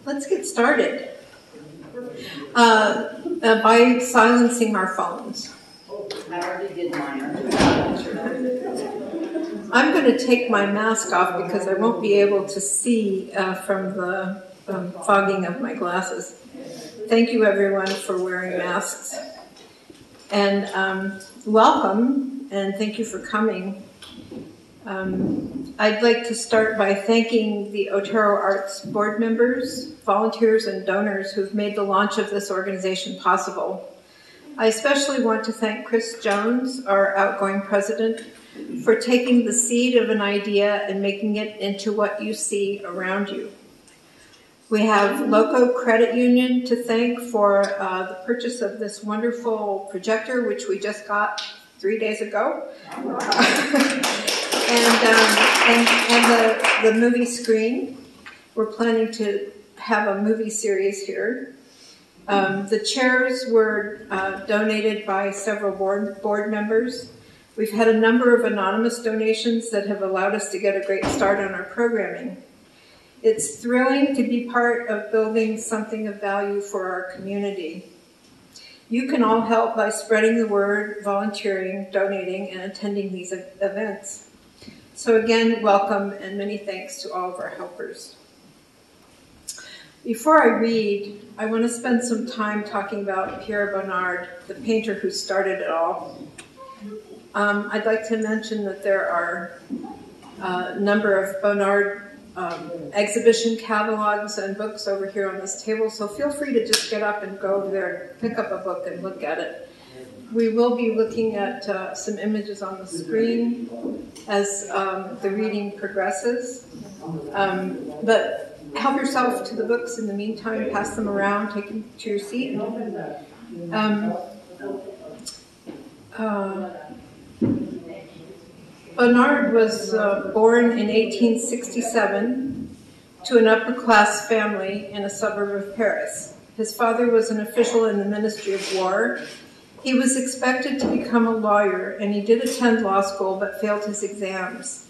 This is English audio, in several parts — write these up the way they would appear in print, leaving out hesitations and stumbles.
Let's get started by silencing our phones. I already did mine. I'm going to take my mask off because I won't be able to see from the fogging of my glasses. Thank you, everyone, for wearing masks. And welcome, and thank you for coming. I'd like to start by thanking the OteroArts board members, volunteers, and donors who've made the launch of this organization possible. I especially want to thank Chris Jones, our outgoing president, for taking the seed of an idea and making it into what you see around you. We have Loco Credit Union to thank for the purchase of this wonderful projector, which we just got 3 days ago. and the movie screen. We're planning to have a movie series here. The chairs were donated by several board members. We've had a number of anonymous donations that have allowed us to get a great start on our programming. It's thrilling to be part of building something of value for our community. You can all help by spreading the word, volunteering, donating, and attending these events. So again, welcome and many thanks to all of our helpers. Before I read, I want to spend some time talking about Pierre Bonnard, the painter who started it all. I'd like to mention that there are a number of Bonnard exhibition catalogs and books over here on this table, so feel free to just get up and go over there, pick up a book and look at it. We will be looking at some images on the screen as the reading progresses, but help yourself to the books in the meantime, pass them around, take them to your seat. Bonnard was born in 1867 to an upper-class family in a suburb of Paris. His father was an official in the Ministry of War. He was expected to become a lawyer, and he did attend law school but failed his exams.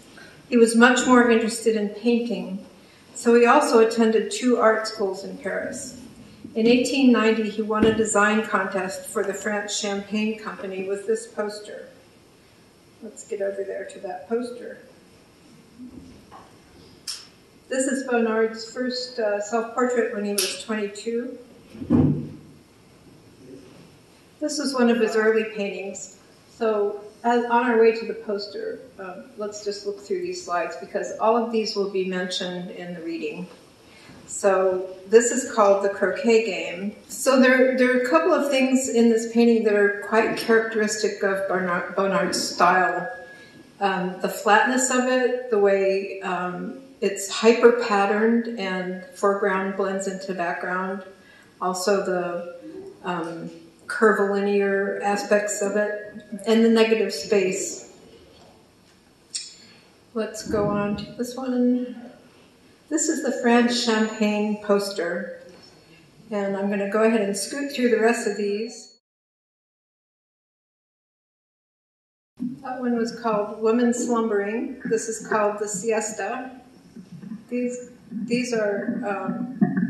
He was much more interested in painting, so he also attended 2 art schools in Paris. In 1890, he won a design contest for the French Champagne Company with this poster. Let's get over there to that poster. This is Bonnard's first self-portrait when he was 22. This was one of his early paintings. So on our way to the poster, let's just look through these slides because all of these will be mentioned in the reading. So this is called the croquet game. So there are a couple of things in this painting that are quite characteristic of Bonnard's style. The flatness of it, the way it's hyper-patterned and foreground blends into background. Also the curvilinear aspects of it, and the negative space. Let's go on to this one. This is the French Champagne poster, and I'm going to go ahead and scoot through the rest of these. That one was called Woman Slumbering. This is called The Siesta. These are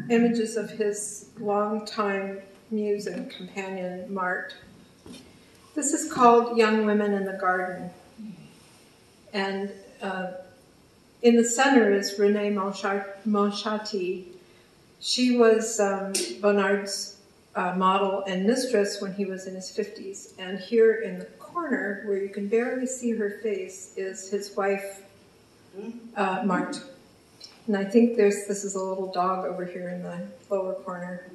images of his longtime muse and companion, Marthe. This is called Young Women in the Garden. And in the center is Renée Monchatti. She was Bonnard's model and mistress when he was in his 50s. And here in the corner, where you can barely see her face, is his wife, Marthe. And I think this is a little dog over here in the lower corner.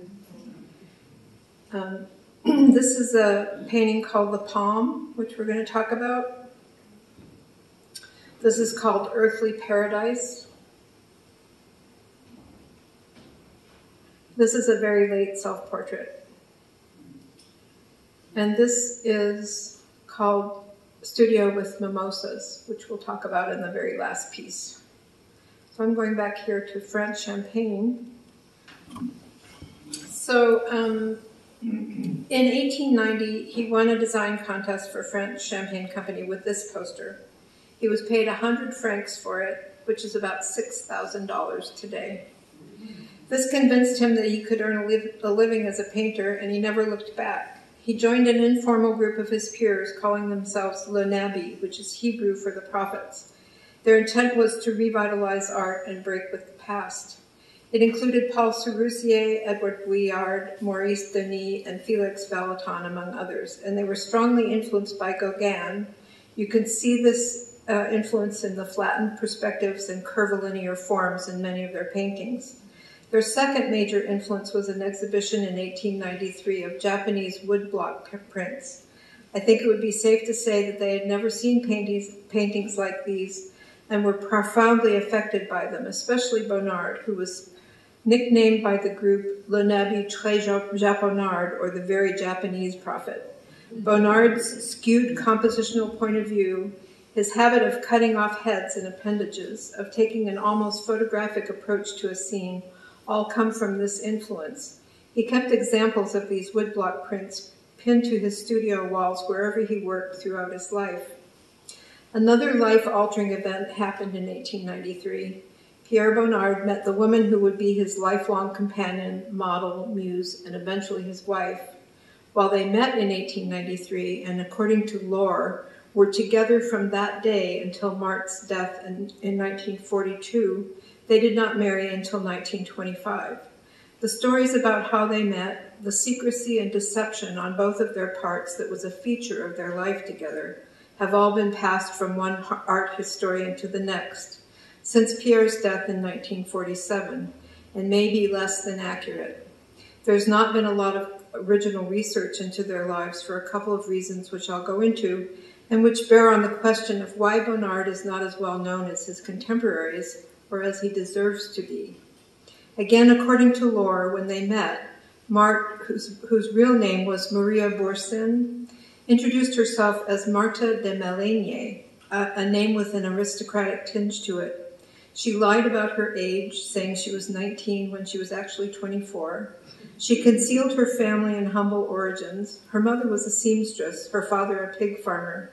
This is a painting called The Palm, which we're going to talk about. This is called Earthly Paradise. This is a very late self-portrait. And this is called Studio with Mimosas, which we'll talk about in the very last piece. So I'm going back here to French Champagne. So in 1890, he won a design contest for French Champagne Company with this poster. He was paid 100 francs for it, which is about $6,000 today. This convinced him that he could earn a living as a painter, and he never looked back. He joined an informal group of his peers calling themselves Le Nabi, which is Hebrew for the prophets. Their intent was to revitalize art and break with the past. It included Paul Serussier, Edward Vuillard, Maurice Denis, and Felix Vallotton, among others, and they were strongly influenced by Gauguin. You can see this influence in the flattened perspectives and curvilinear forms in many of their paintings. Their second major influence was an exhibition in 1893 of Japanese woodblock prints. I think it would be safe to say that they had never seen paintings like these and were profoundly affected by them, especially Bonnard, who was nicknamed by the group Le Nabi Très Japonard, or the very Japanese prophet. Bonnard's skewed compositional point of view, his habit of cutting off heads and appendages, of taking an almost photographic approach to a scene, all come from this influence. He kept examples of these woodblock prints pinned to his studio walls wherever he worked throughout his life. Another life-altering event happened in 1893. Pierre Bonnard met the woman who would be his lifelong companion, model, muse, and eventually his wife. While they met in 1893, and according to lore, were together from that day until Mart's death in 1942, they did not marry until 1925. The stories about how they met, the secrecy and deception on both of their parts that was a feature of their life together, have all been passed from one art historian to the next since Pierre's death in 1947, and may be less than accurate. There's not been a lot of original research into their lives for a couple of reasons which I'll go into, and which bear on the question of why Bonnard is not as well known as his contemporaries, or as he deserves to be. Again, according to lore, when they met, Marthe, whose real name was Maria Boursin, introduced herself as Marthe de Mélaigné, a name with an aristocratic tinge to it. She lied about her age, saying she was 19 when she was actually 24. She concealed her family and humble origins. Her mother was a seamstress, her father a pig farmer.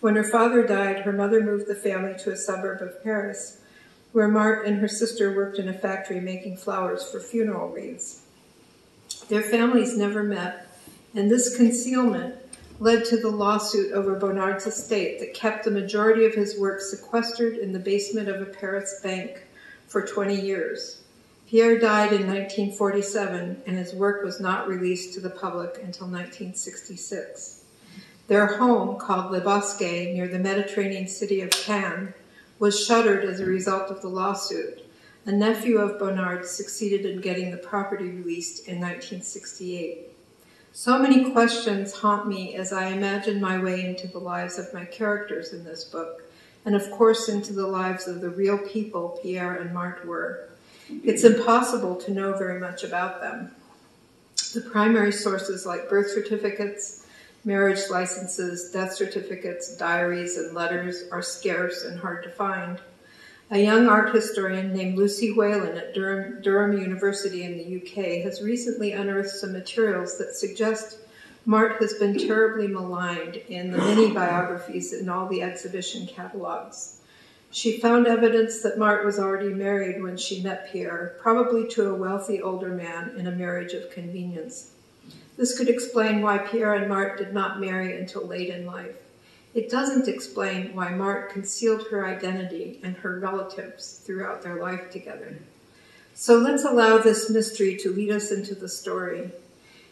When her father died, her mother moved the family to a suburb of Paris, where Marthe and her sister worked in a factory making flowers for funeral wreaths. Their families never met, and this concealment led to the lawsuit over Bonnard's estate that kept the majority of his work sequestered in the basement of a Paris bank for 20 years. Pierre died in 1947, and his work was not released to the public until 1966. Their home, called Le Bosque, near the Mediterranean city of Cannes, was shuttered as a result of the lawsuit. A nephew of Bonnard succeeded in getting the property released in 1968. So many questions haunt me as I imagine my way into the lives of my characters in this book, and of course into the lives of the real people Pierre and Marthe were. It's impossible to know very much about them. The primary sources like birth certificates, marriage licenses, death certificates, diaries, and letters are scarce and hard to find. A young art historian named Lucy Whalen at Durham University in the UK has recently unearthed some materials that suggest Marthe has been terribly maligned in the many biographies in all the exhibition catalogs. She found evidence that Marthe was already married when she met Pierre, probably to a wealthy older man in a marriage of convenience. This could explain why Pierre and Marthe did not marry until late in life. It doesn't explain why Marthe concealed her identity and her relatives throughout their life together. So let's allow this mystery to lead us into the story.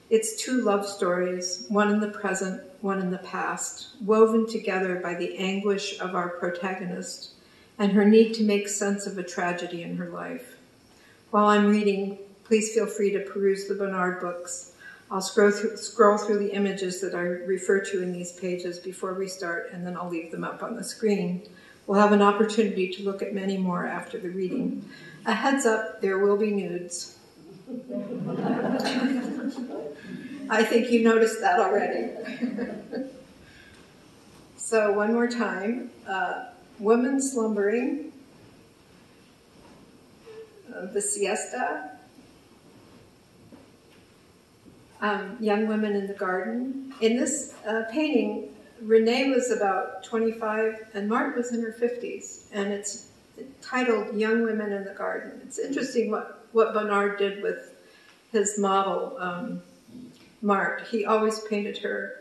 It's two love stories, one in the present, one in the past, woven together by the anguish of our protagonist and her need to make sense of a tragedy in her life. While I'm reading, please feel free to peruse the Bonnard books. I'll scroll through the images that I refer to in these pages before we start, and then I'll leave them up on the screen. We'll have an opportunity to look at many more after the reading. A heads up, there will be nudes. I think you noticed that already. So one more time, woman slumbering, the siesta, young women in the garden. In this painting, Renee was about 25 and Marthe was in her 50s, and it's titled Young Women in the Garden. It's interesting what what Bonnard did with his model, Marthe. He always painted her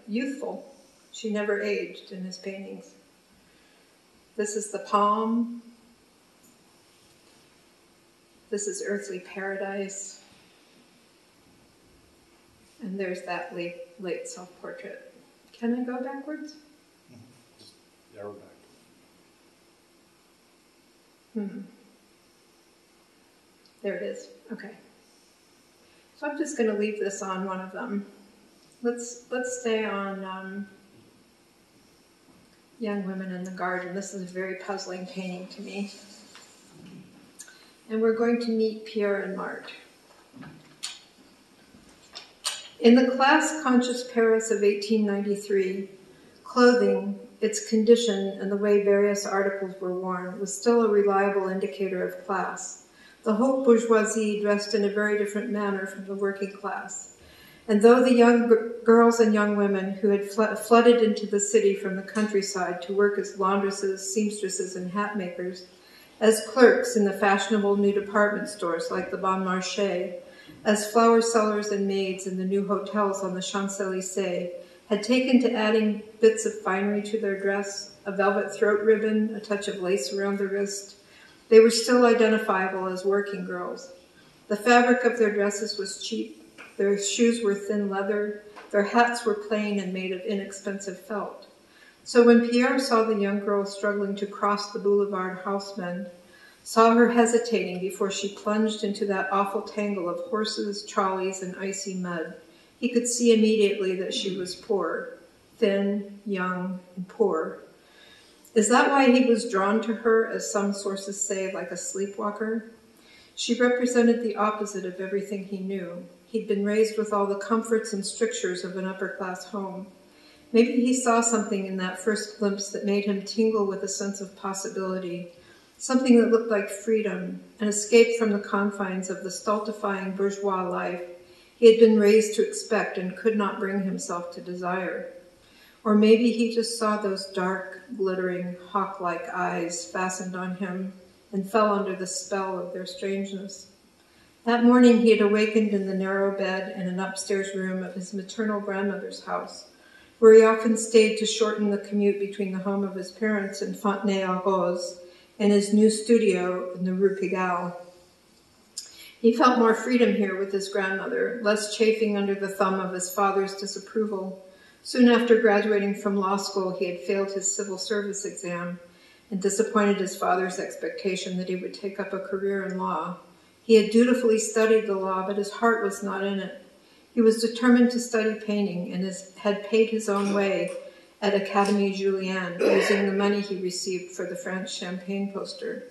youthful. She never aged in his paintings. This is the palm. This is earthly paradise. And there's that late self-portrait. Can I go backwards? Just arrow back. There it is. Okay. So I'm just going to leave this on one of them. Let's stay on young women in the garden. This is a very puzzling painting to me. And we're going to meet Pierre and Marthe. In the class-conscious Paris of 1893, clothing, its condition, and the way various articles were worn was still a reliable indicator of class. The haute bourgeoisie dressed in a very different manner from the working class. And though the young girls and young women who had flooded into the city from the countryside to work as laundresses, seamstresses, and hat makers, as clerks in the fashionable new department stores like the Bon Marché, as flower sellers and maids in the new hotels on the Champs-Élysées, had taken to adding bits of finery to their dress, a velvet throat ribbon, a touch of lace around the wrist, they were still identifiable as working girls. The fabric of their dresses was cheap, their shoes were thin leather, their hats were plain and made of inexpensive felt. So when Pierre saw the young girl struggling to cross the boulevard Haussmann, saw her hesitating before she plunged into that awful tangle of horses, trolleys, and icy mud, he could see immediately that she was poor, thin, young, and poor. Is that why he was drawn to her, as some sources say, like a sleepwalker? She represented the opposite of everything he knew. He'd been raised with all the comforts and strictures of an upper-class home. Maybe he saw something in that first glimpse that made him tingle with a sense of possibility, something that looked like freedom, an escape from the confines of the stultifying bourgeois life he had been raised to expect and could not bring himself to desire. Or maybe he just saw those dark, glittering, hawk-like eyes fastened on him and fell under the spell of their strangeness. That morning he had awakened in the narrow bed in an upstairs room of his maternal grandmother's house, where he often stayed to shorten the commute between the home of his parents in Fontenay-aux-Roses and his new studio in the Rue Pigalle. He felt more freedom here with his grandmother, less chafing under the thumb of his father's disapproval. Soon after graduating from law school, he had failed his civil service exam and disappointed his father's expectation that he would take up a career in law. He had dutifully studied the law, but his heart was not in it. He was determined to study painting and had paid his own way at Académie Julian, using the money he received for the French champagne poster.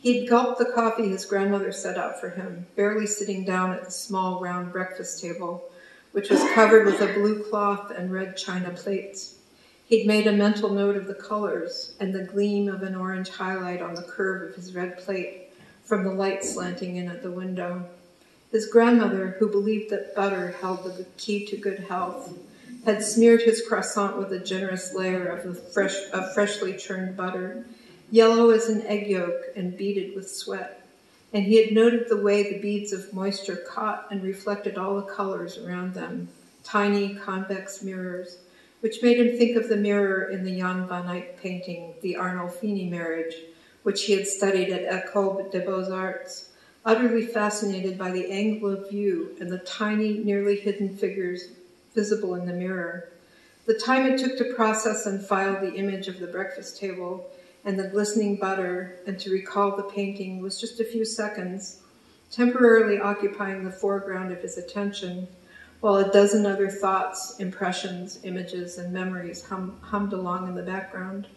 He'd gulped the coffee his grandmother set out for him, barely sitting down at the small round breakfast table, which was covered with a blue cloth and red china plates. He'd made a mental note of the colors and the gleam of an orange highlight on the curve of his red plate from the light slanting in at the window. His grandmother, who believed that butter held the key to good health, had smeared his croissant with a generous layer of freshly churned butter, yellow as an egg yolk and beaded with sweat. And he had noted the way the beads of moisture caught and reflected all the colors around them, tiny convex mirrors, which made him think of the mirror in the Jan van Eyck painting, The Arnolfini Marriage, which he had studied at École des Beaux-Arts, utterly fascinated by the angle of view and the tiny, nearly hidden figures visible in the mirror. The time it took to process and file the image of the breakfast table and the glistening butter and to recall the painting was just a few seconds, temporarily occupying the foreground of his attention, while a dozen other thoughts, impressions, images, and memories hummed along in the background.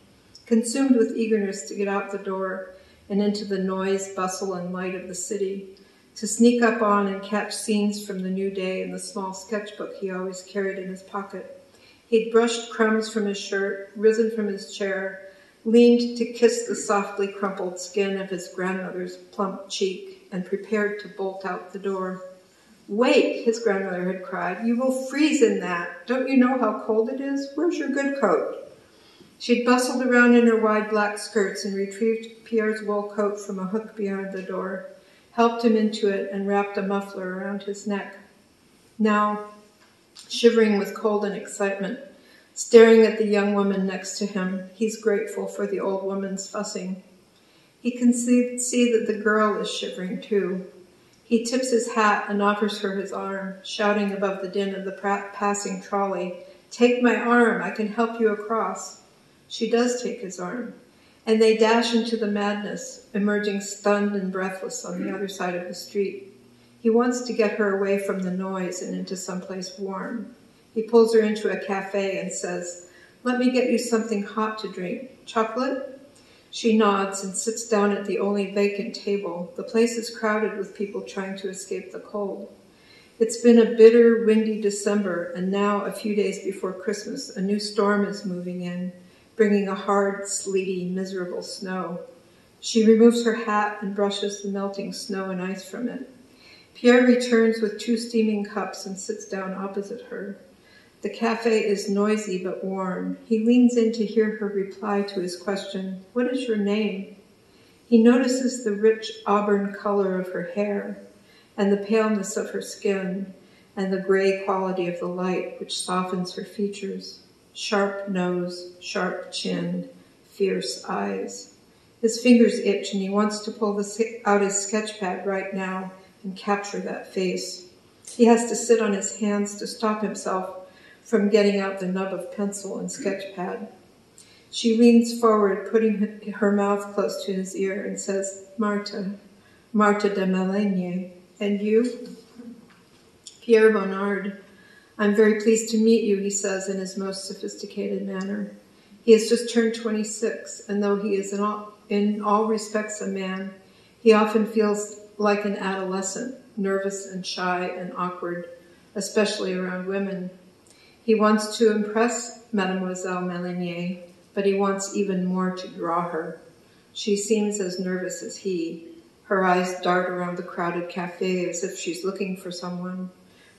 Consumed with eagerness to get out the door and into the noise, bustle, and light of the city, to sneak up on and catch scenes from the new day in the small sketchbook he always carried in his pocket. He'd brushed crumbs from his shirt, risen from his chair, leaned to kiss the softly crumpled skin of his grandmother's plump cheek, and prepared to bolt out the door. "Wait," his grandmother had cried. "You will freeze in that. Don't you know how cold it is? Where's your good coat?" She'd bustled around in her wide black skirts and retrieved Pierre's wool coat from a hook behind the door. helped him into it, and wrapped a muffler around his neck. Now, shivering with cold and excitement, staring at the young woman next to him, he's grateful for the old woman's fussing. He can see that the girl is shivering too. He tips his hat and offers her his arm, shouting above the din of the passing trolley, "Take my arm, I can help you across." She does take his arm, and they dash into the madness, emerging stunned and breathless on the other side of the street. He wants to get her away from the noise and into someplace warm. He pulls her into a cafe and says, "Let me get you something hot to drink. Chocolate?" She nods and sits down at the only vacant table. The place is crowded with people trying to escape the cold. It's been a bitter, windy December, and now, a few days before Christmas, a new storm is moving in, bringing a hard, sleety, miserable snow. She removes her hat and brushes the melting snow and ice from it. Pierre returns with 2 steaming cups and sits down opposite her. The cafe is noisy but warm. He leans in to hear her reply to his question, "What is your name?" He notices the rich auburn color of her hair and the paleness of her skin and the gray quality of the light which softens her features. Sharp nose, sharp chin, fierce eyes. His fingers itch and he wants to pull out his sketch pad right now and capture that face. He has to sit on his hands to stop himself from getting out the nub of pencil and sketch pad. She leans forward, putting her mouth close to his ear, and says, Marta de Malegne. And you?" "Pierre Bonnard. I'm very pleased to meet you," he says in his most sophisticated manner. He has just turned 26, and though he is in all respects a man, he often feels like an adolescent, nervous and shy and awkward, especially around women. He wants to impress Mademoiselle Malegne, but he wants even more to draw her. She seems as nervous as he. Her eyes dart around the crowded cafe as if she's looking for someone.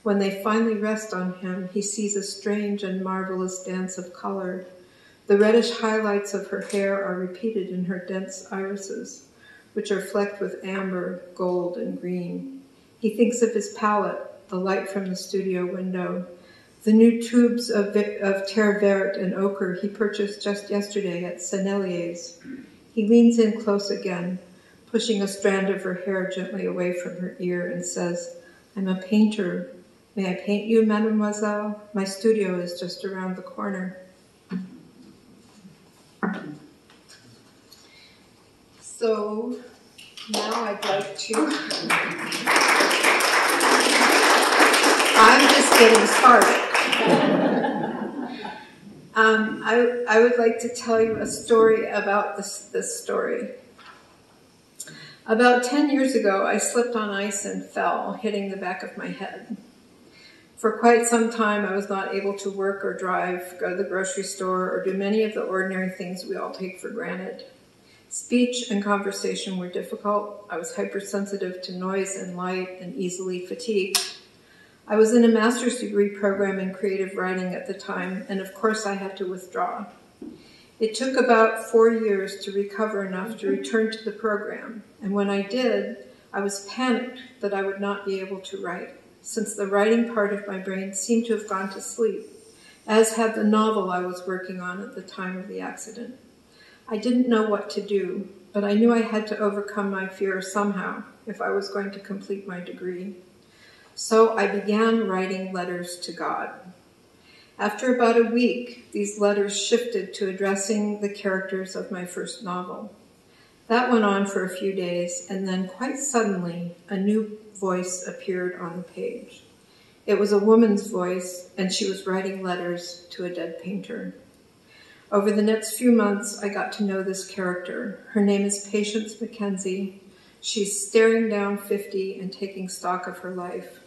When they finally rest on him, he sees a strange and marvelous dance of color. The reddish highlights of her hair are repeated in her dense irises, which are flecked with amber, gold, and green. He thinks of his palette, the light from the studio window, the new tubes of terre verte and ochre he purchased just yesterday at Sennelier's. He leans in close again, pushing a strand of her hair gently away from her ear, and says, "I'm a painter. May I paint you, mademoiselle? My studio is just around the corner." So now I'd like to... I'm just getting started. I would like to tell you a story about this story. About 10 years ago, I slipped on ice and fell, hitting the back of my head. For quite some time, I was not able to work or drive, go to the grocery store, or do many of the ordinary things we all take for granted. Speech and conversation were difficult. I was hypersensitive to noise and light and easily fatigued. I was in a master's degree program in creative writing at the time, and of course I had to withdraw. It took about 4 years to recover enough to return to the program, and when I did, I was panicked that I would not be able to write, since the writing part of my brain seemed to have gone to sleep, as had the novel I was working on at the time of the accident. I didn't know what to do, but I knew I had to overcome my fear somehow if I was going to complete my degree. So I began writing letters to God. After about a week, these letters shifted to addressing the characters of my first novel. That went on for a few days, and then quite suddenly, a new voice appeared on the page. It was a woman's voice, and she was writing letters to a dead painter. Over the next few months, I got to know this character. Her name is Patience Mackenzie. She's staring down 50 and taking stock of her life.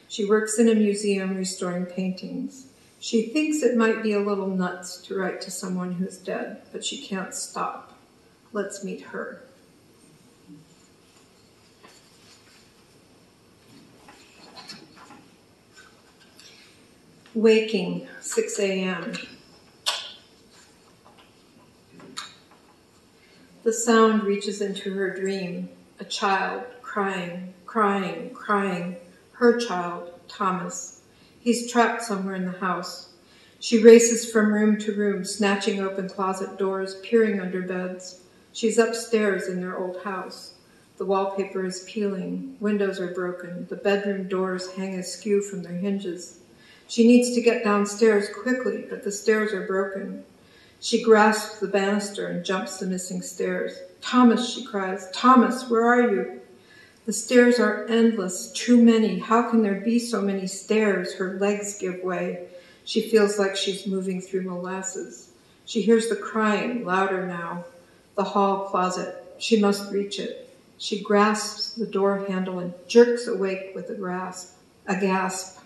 She works in a museum restoring paintings. She thinks it might be a little nuts to write to someone who's dead, but she can't stop. Let's meet her. Waking, 6 a.m. The sound reaches into her dream, a child crying, crying, crying. Her child, Thomas. He's trapped somewhere in the house. She races from room to room, snatching open closet doors, peering under beds. She's upstairs in their old house. The wallpaper is peeling. Windows are broken. The bedroom doors hang askew from their hinges. She needs to get downstairs quickly, but the stairs are broken. She grasps the banister and jumps the missing stairs. Thomas, she cries. Thomas, where are you? The stairs are endless, too many. How can there be so many stairs? Her legs give way. She feels like she's moving through molasses. She hears the crying, louder now. The hall closet. She must reach it. She grasps the door handle and jerks awake with a gasp.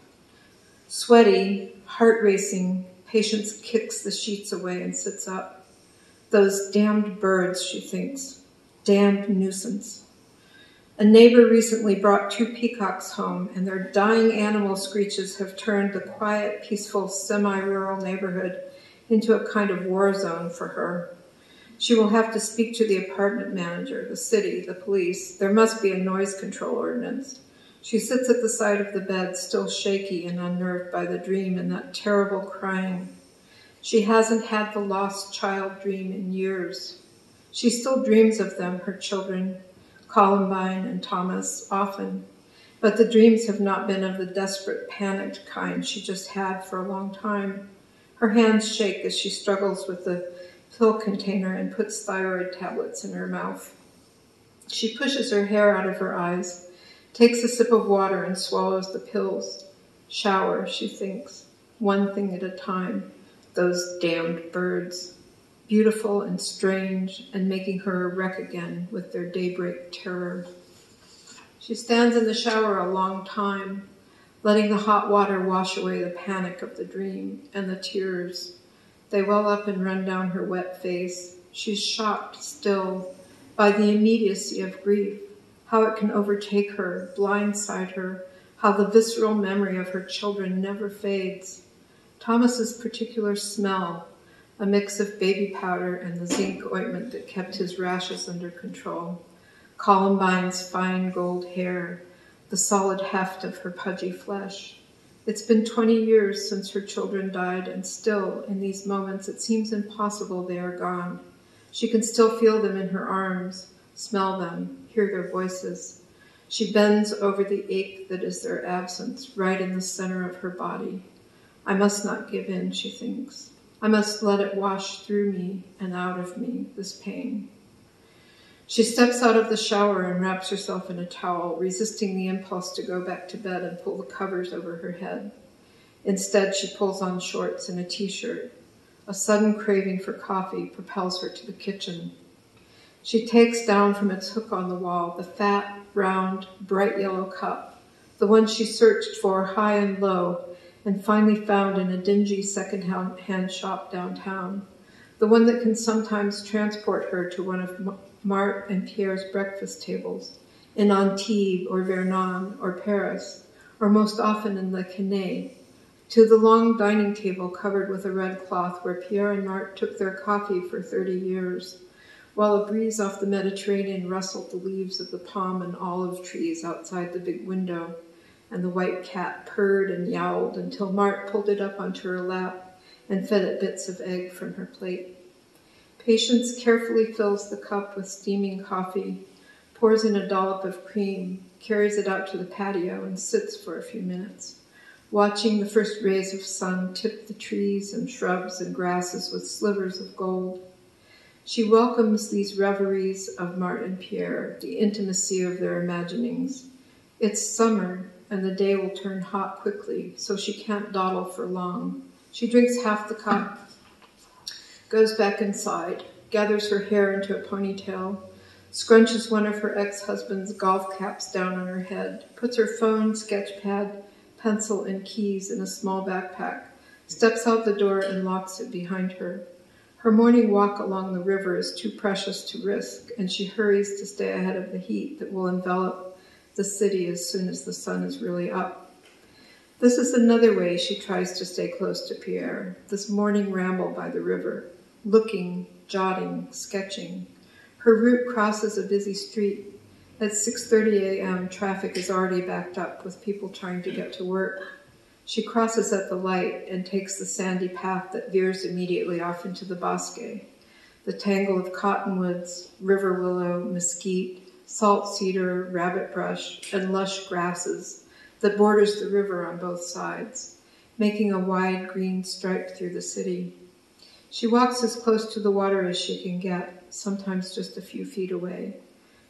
Sweaty, heart racing, Patience kicks the sheets away and sits up. Those damned birds, she thinks. Damned nuisance. A neighbor recently brought 2 peacocks home, and their dying animal screeches have turned the quiet, peaceful, semi-rural neighborhood into a kind of war zone for her. She will have to speak to the apartment manager, the city, the police. There must be a noise control ordinance. She sits at the side of the bed, still shaky and unnerved by the dream and that terrible crying. She hasn't had the lost child dream in years. She still dreams of them, her children, Columbine and Thomas, often. But the dreams have not been of the desperate, panicked kind she just had for a long time. Her hands shake as she struggles with the pill container and puts thyroid tablets in her mouth. She pushes her hair out of her eyes, takes a sip of water and swallows the pills. Shower, she thinks, one thing at a time. Those damned birds, beautiful and strange, and making her a wreck again with their daybreak terror. She stands in the shower a long time, letting the hot water wash away the panic of the dream and the tears. They well up and run down her wet face. She's shocked still by the immediacy of grief, how it can overtake her, blindside her, how the visceral memory of her children never fades. Thomas's particular smell, a mix of baby powder and the zinc ointment that kept his rashes under control. Columbine's fine gold hair, the solid heft of her pudgy flesh. It's been 20 years since her children died, and still, in these moments, it seems impossible they are gone. She can still feel them in her arms, smell them, hear their voices. She bends over the ache that is their absence, right in the center of her body. I must not give in, she thinks. I must let it wash through me and out of me, this pain. She steps out of the shower and wraps herself in a towel, resisting the impulse to go back to bed and pull the covers over her head. Instead, she pulls on shorts and a t-shirt. A sudden craving for coffee propels her to the kitchen. She takes down from its hook on the wall the fat, round, bright yellow cup, the one she searched for high and low and finally found in a dingy second-hand shop downtown, the one that can sometimes transport her to one of Mart and Pierre's breakfast tables in Antibes or Vernon or Paris, or most often in Le Cannet, to the long dining table covered with a red cloth where Pierre and Mart took their coffee for 30 years, while a breeze off the Mediterranean rustled the leaves of the palm and olive trees outside the big window, and the white cat purred and yowled until Mart pulled it up onto her lap and fed it bits of egg from her plate. Patience carefully fills the cup with steaming coffee, pours in a dollop of cream, carries it out to the patio, and sits for a few minutes, watching the first rays of sun tip the trees and shrubs and grasses with slivers of gold. She welcomes these reveries of Mart and Pierre, the intimacy of their imaginings. It's summer, and the day will turn hot quickly, so she can't dawdle for long. She drinks half the cup, goes back inside, gathers her hair into a ponytail, scrunches one of her ex-husband's golf caps down on her head, puts her phone, sketch pad, pencil, and keys in a small backpack, steps out the door and locks it behind her. Her morning walk along the river is too precious to risk, and she hurries to stay ahead of the heat that will envelop the city as soon as the sun is really up. This is another way she tries to stay close to Pierre, this morning ramble by the river, looking, jotting, sketching. Her route crosses a busy street. At 6:30 a.m., traffic is already backed up with people trying to get to work. She crosses at the light and takes the sandy path that veers immediately off into the bosque, the tangle of cottonwoods, river willow, mesquite, salt cedar, rabbit brush, and lush grasses that borders the river on both sides, making a wide green stripe through the city. She walks as close to the water as she can get, sometimes just a few feet away.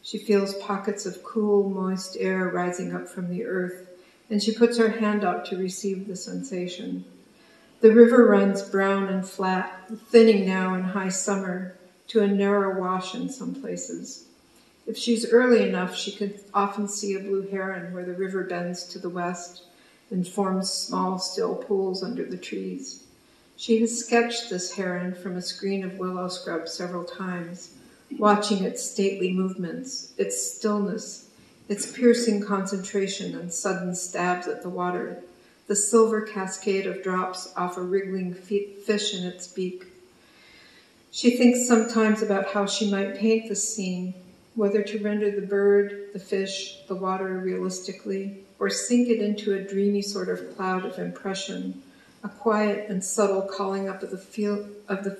She feels pockets of cool, moist air rising up from the earth, and she puts her hand out to receive the sensation. The river runs brown and flat, thinning now in high summer to a narrow wash in some places. If she's early enough, she could often see a blue heron where the river bends to the west and forms small, still pools under the trees. She has sketched this heron from a screen of willow scrub several times, watching its stately movements, its stillness, its piercing concentration and sudden stabs at the water, the silver cascade of drops off a wriggling fish in its beak. She thinks sometimes about how she might paint this scene, whether to render the bird, the fish, the water realistically, or sink it into a dreamy sort of cloud of impression, a quiet and subtle calling up of the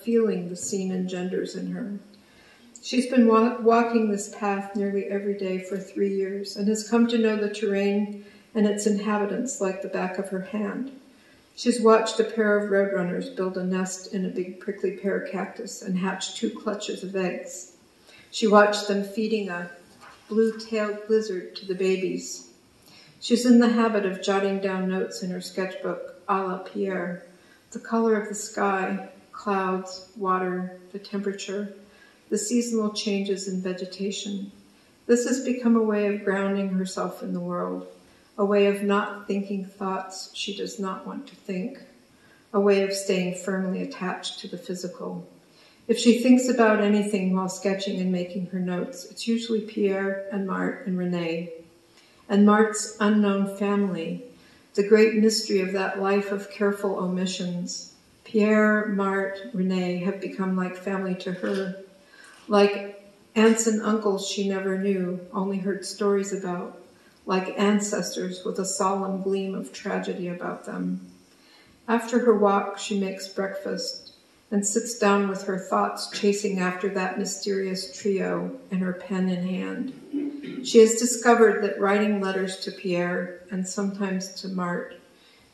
feeling the scene engenders in her. She's been walking this path nearly every day for 3 years and has come to know the terrain and its inhabitants like the back of her hand. She's watched a pair of roadrunners build a nest in a big prickly pear cactus and hatch 2 clutches of eggs. She watched them feeding a blue-tailed lizard to the babies. She's in the habit of jotting down notes in her sketchbook, a la Pierre, the color of the sky, clouds, water, the temperature, the seasonal changes in vegetation. This has become a way of grounding herself in the world, a way of not thinking thoughts she does not want to think, a way of staying firmly attached to the physical. If she thinks about anything while sketching and making her notes, it's usually Pierre and Marthe and Renee. And Marthe's unknown family, the great mystery of that life of careful omissions. Pierre, Marthe, Renee have become like family to her, like aunts and uncles she never knew, only heard stories about, like ancestors with a solemn gleam of tragedy about them. After her walk, she makes breakfast and sits down with her thoughts chasing after that mysterious trio and her pen in hand. She has discovered that writing letters to Pierre and sometimes to Marthe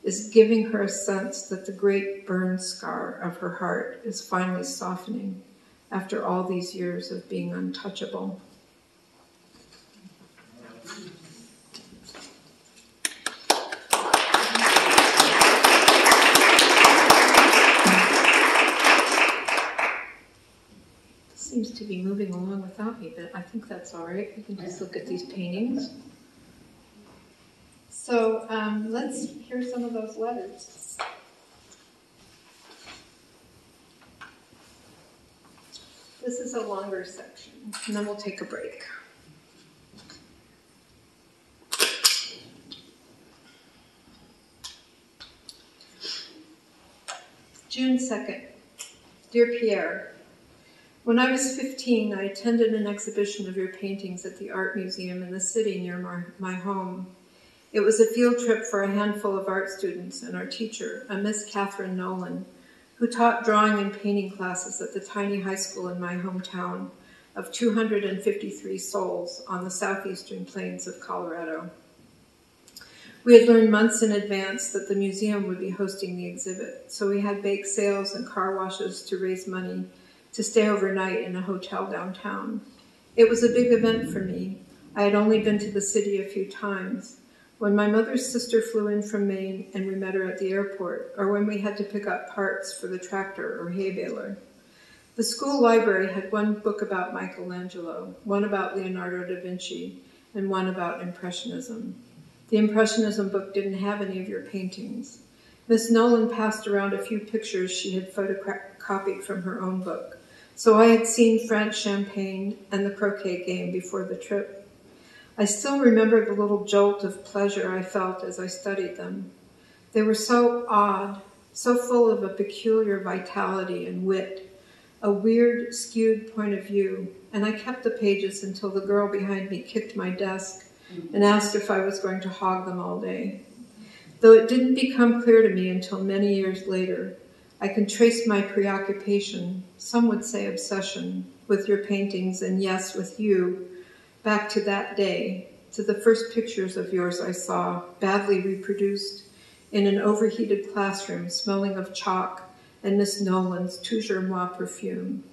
is giving her a sense that the great burn scar of her heart is finally softening after all these years of being untouchable. Seems to be moving along without me, but I think that's all right. We can just look at these paintings. So let's hear some of those letters. This is a longer section, and then we'll take a break. June 2nd. Dear Pierre, when I was 15, I attended an exhibition of your paintings at the art museum in the city near my home. It was a field trip for a handful of art students and our teacher, a Miss Catherine Nolan, who taught drawing and painting classes at the tiny high school in my hometown of 253 souls on the southeastern plains of Colorado. We had learned months in advance that the museum would be hosting the exhibit, so we had bake sales and car washes to raise money to stay overnight in a hotel downtown. It was a big event for me. I had only been to the city a few times. When my mother's sister flew in from Maine and we met her at the airport, or when we had to pick up parts for the tractor or hay baler. The school library had one book about Michelangelo, one about Leonardo da Vinci, and one about Impressionism. The Impressionism book didn't have any of your paintings. Miss Nolan passed around a few pictures she had photocopied from her own book, so I had seen French champagne and the croquet game before the trip. I still remember the little jolt of pleasure I felt as I studied them. They were so odd, so full of a peculiar vitality and wit, a weird, skewed point of view, and I kept the pages until the girl behind me kicked my desk and asked if I was going to hog them all day. Though it didn't become clear to me until many years later, I can trace my preoccupation, some would say obsession, with your paintings, and yes, with you, back to that day, to the first pictures of yours I saw, badly reproduced, in an overheated classroom smelling of chalk and Miss Nolan's Toujours Moi perfume.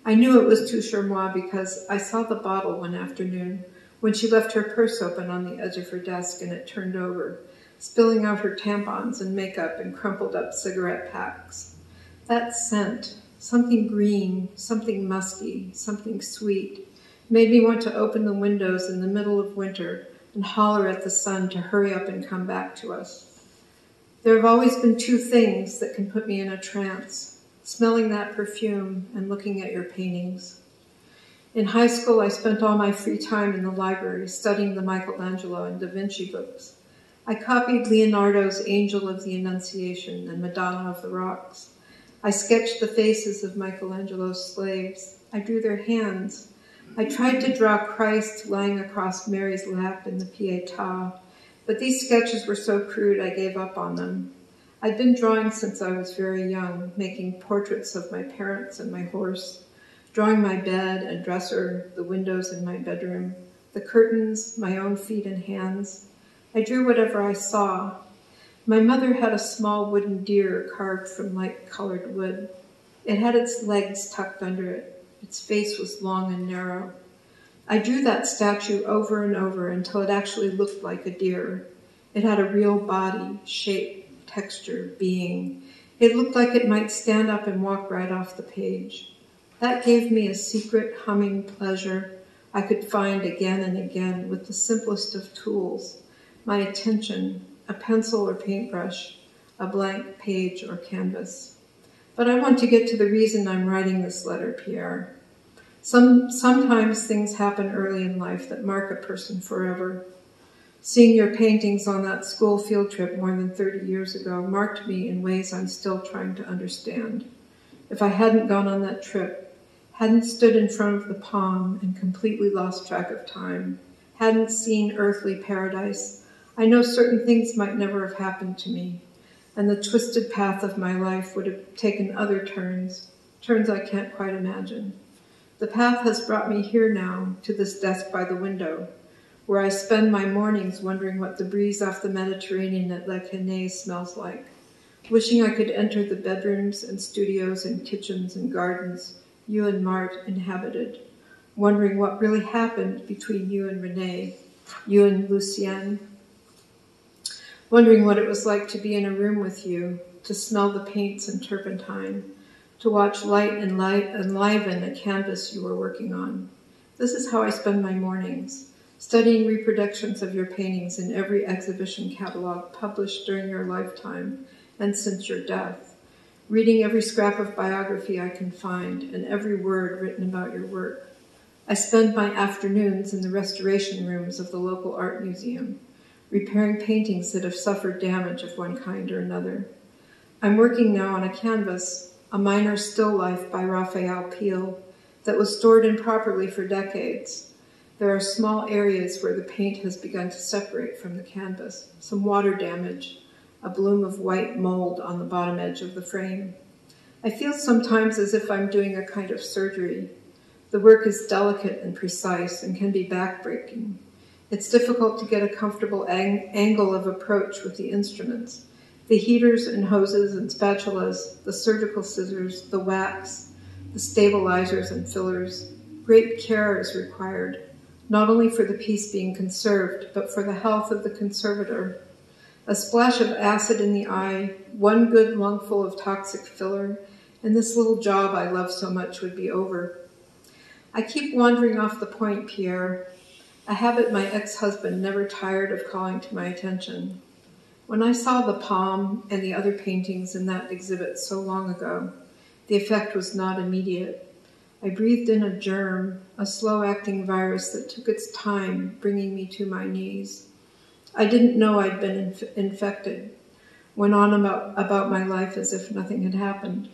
I knew it was Toujours Moi because I saw the bottle one afternoon when she left her purse open on the edge of her desk and it turned over, spilling out her tampons and makeup and crumpled up cigarette packs. That scent, something green, something musky, something sweet, made me want to open the windows in the middle of winter and holler at the sun to hurry up and come back to us. There have always been two things that can put me in a trance, smelling that perfume and looking at your paintings. In high school, I spent all my free time in the library studying the Michelangelo and Da Vinci books. I copied Leonardo's Angel of the Annunciation and Madonna of the Rocks. I sketched the faces of Michelangelo's slaves. I drew their hands. I tried to draw Christ lying across Mary's lap in the Pietà, but these sketches were so crude I gave up on them. I'd been drawing since I was very young, making portraits of my parents and my horse, drawing my bed and dresser, the windows in my bedroom, the curtains, my own feet and hands. I drew whatever I saw. My mother had a small wooden deer carved from light-colored wood. It had its legs tucked under it. Its face was long and narrow. I drew that statue over and over until it actually looked like a deer. It had a real body, shape, texture, being. It looked like it might stand up and walk right off the page. That gave me a secret humming pleasure I could find again and again with the simplest of tools, my attention, a pencil or paintbrush, a blank page or canvas. But I want to get to the reason I'm writing this letter, Pierre. Sometimes things happen early in life that mark a person forever. Seeing your paintings on that school field trip more than 30 years ago marked me in ways I'm still trying to understand. If I hadn't gone on that trip, hadn't stood in front of the palm and completely lost track of time, hadn't seen earthly paradise, I know certain things might never have happened to me, and the twisted path of my life would have taken other turns I can't quite imagine. The path has brought me here now, to this desk by the window, where I spend my mornings wondering what the breeze off the Mediterranean at La Canée smells like, wishing I could enter the bedrooms and studios and kitchens and gardens you and Mart inhabited, wondering what really happened between you and Renee, you and Lucienne, wondering what it was like to be in a room with you, to smell the paints and turpentine, to watch light enliven a canvas you were working on. This is how I spend my mornings, studying reproductions of your paintings in every exhibition catalog published during your lifetime and since your death, reading every scrap of biography I can find and every word written about your work. I spend my afternoons in the restoration rooms of the local art museum, repairing paintings that have suffered damage of one kind or another. I'm working now on a canvas, a minor still life by Raphael Peale, that was stored improperly for decades. There are small areas where the paint has begun to separate from the canvas, some water damage, a bloom of white mold on the bottom edge of the frame. I feel sometimes as if I'm doing a kind of surgery. The work is delicate and precise and can be backbreaking. It's difficult to get a comfortable angle of approach with the instruments. The heaters and hoses and spatulas, the surgical scissors, the wax, the stabilizers and fillers. Great care is required, not only for the piece being conserved, but for the health of the conservator. A splash of acid in the eye, one good lungful of toxic filler, and this little job I love so much would be over. I keep wandering off the point, Pierre, a habit my ex-husband never tired of calling to my attention. When I saw the palm and the other paintings in that exhibit so long ago, the effect was not immediate. I breathed in a germ, a slow-acting virus that took its time, bringing me to my knees. I didn't know I'd been infected, went on about my life as if nothing had happened.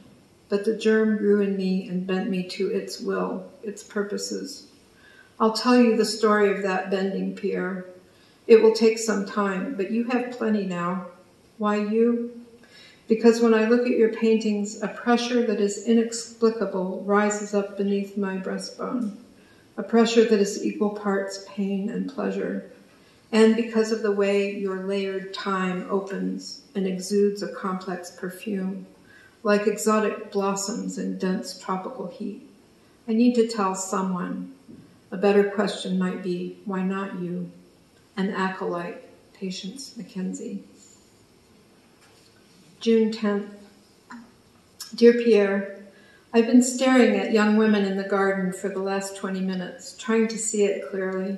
but the germ grew in me and bent me to its will, its purposes. I'll tell you the story of that bending, Pierre. It will take some time, but you have plenty now. Why you? Because when I look at your paintings, a pressure that is inexplicable rises up beneath my breastbone, a pressure that is equal parts pain and pleasure, and because of the way your layered time opens and exudes a complex perfume, like exotic blossoms in dense tropical heat. I need to tell someone. A better question might be, why not you? An acolyte, Patience Mackenzie. June 10th. Dear Pierre, I've been staring at young women in the garden for the last 20 minutes, trying to see it clearly.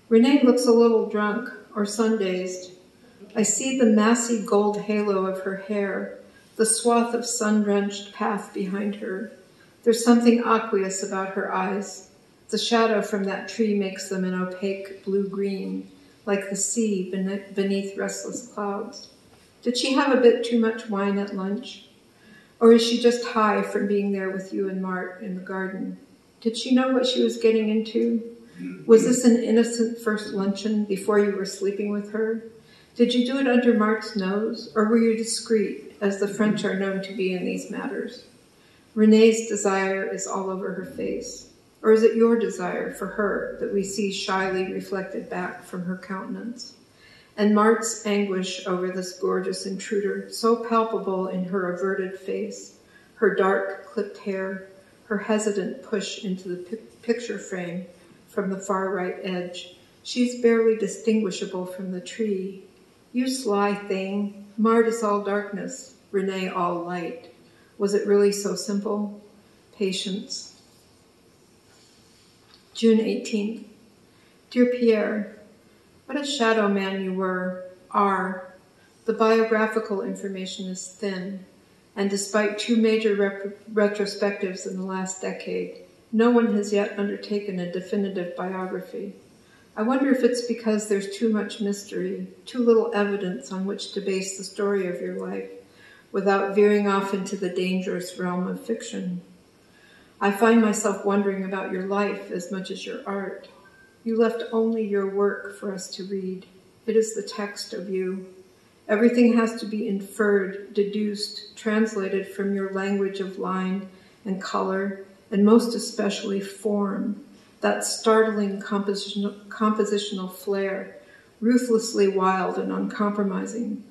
Renee looks a little drunk or sun-dazed. I see the massy gold halo of her hair, the swath of sun-drenched path behind her. There's something aqueous about her eyes. The shadow from that tree makes them an opaque blue-green, like the sea beneath restless clouds. Did she have a bit too much wine at lunch? Or is she just high from being there with you and Mart in the garden? Did she know what she was getting into? Was this an innocent first luncheon before you were sleeping with her? Did you do it under Mart's nose, or were you discreet, as the French are known to be in these matters? Renee's desire is all over her face. Or is it your desire for her that we see shyly reflected back from her countenance? And Mart's anguish over this gorgeous intruder, so palpable in her averted face, her dark clipped hair, her hesitant push into the picture frame from the far right edge. She's barely distinguishable from the tree. You sly thing, Mart is all darkness, Renee all light. Was it really so simple? Patience. June 18th. Dear Pierre, what a shadow man you are. The biographical information is thin, and despite 2 major retrospectives in the last decade, no one has yet undertaken a definitive biography. I wonder if it's because there's too much mystery, too little evidence on which to base the story of your life, without veering off into the dangerous realm of fiction. I find myself wondering about your life as much as your art. You left only your work for us to read. It is the text of you. Everything has to be inferred, deduced, translated from your language of line and color, and most especially form, that startling compositional flair, ruthlessly wild and uncompromising.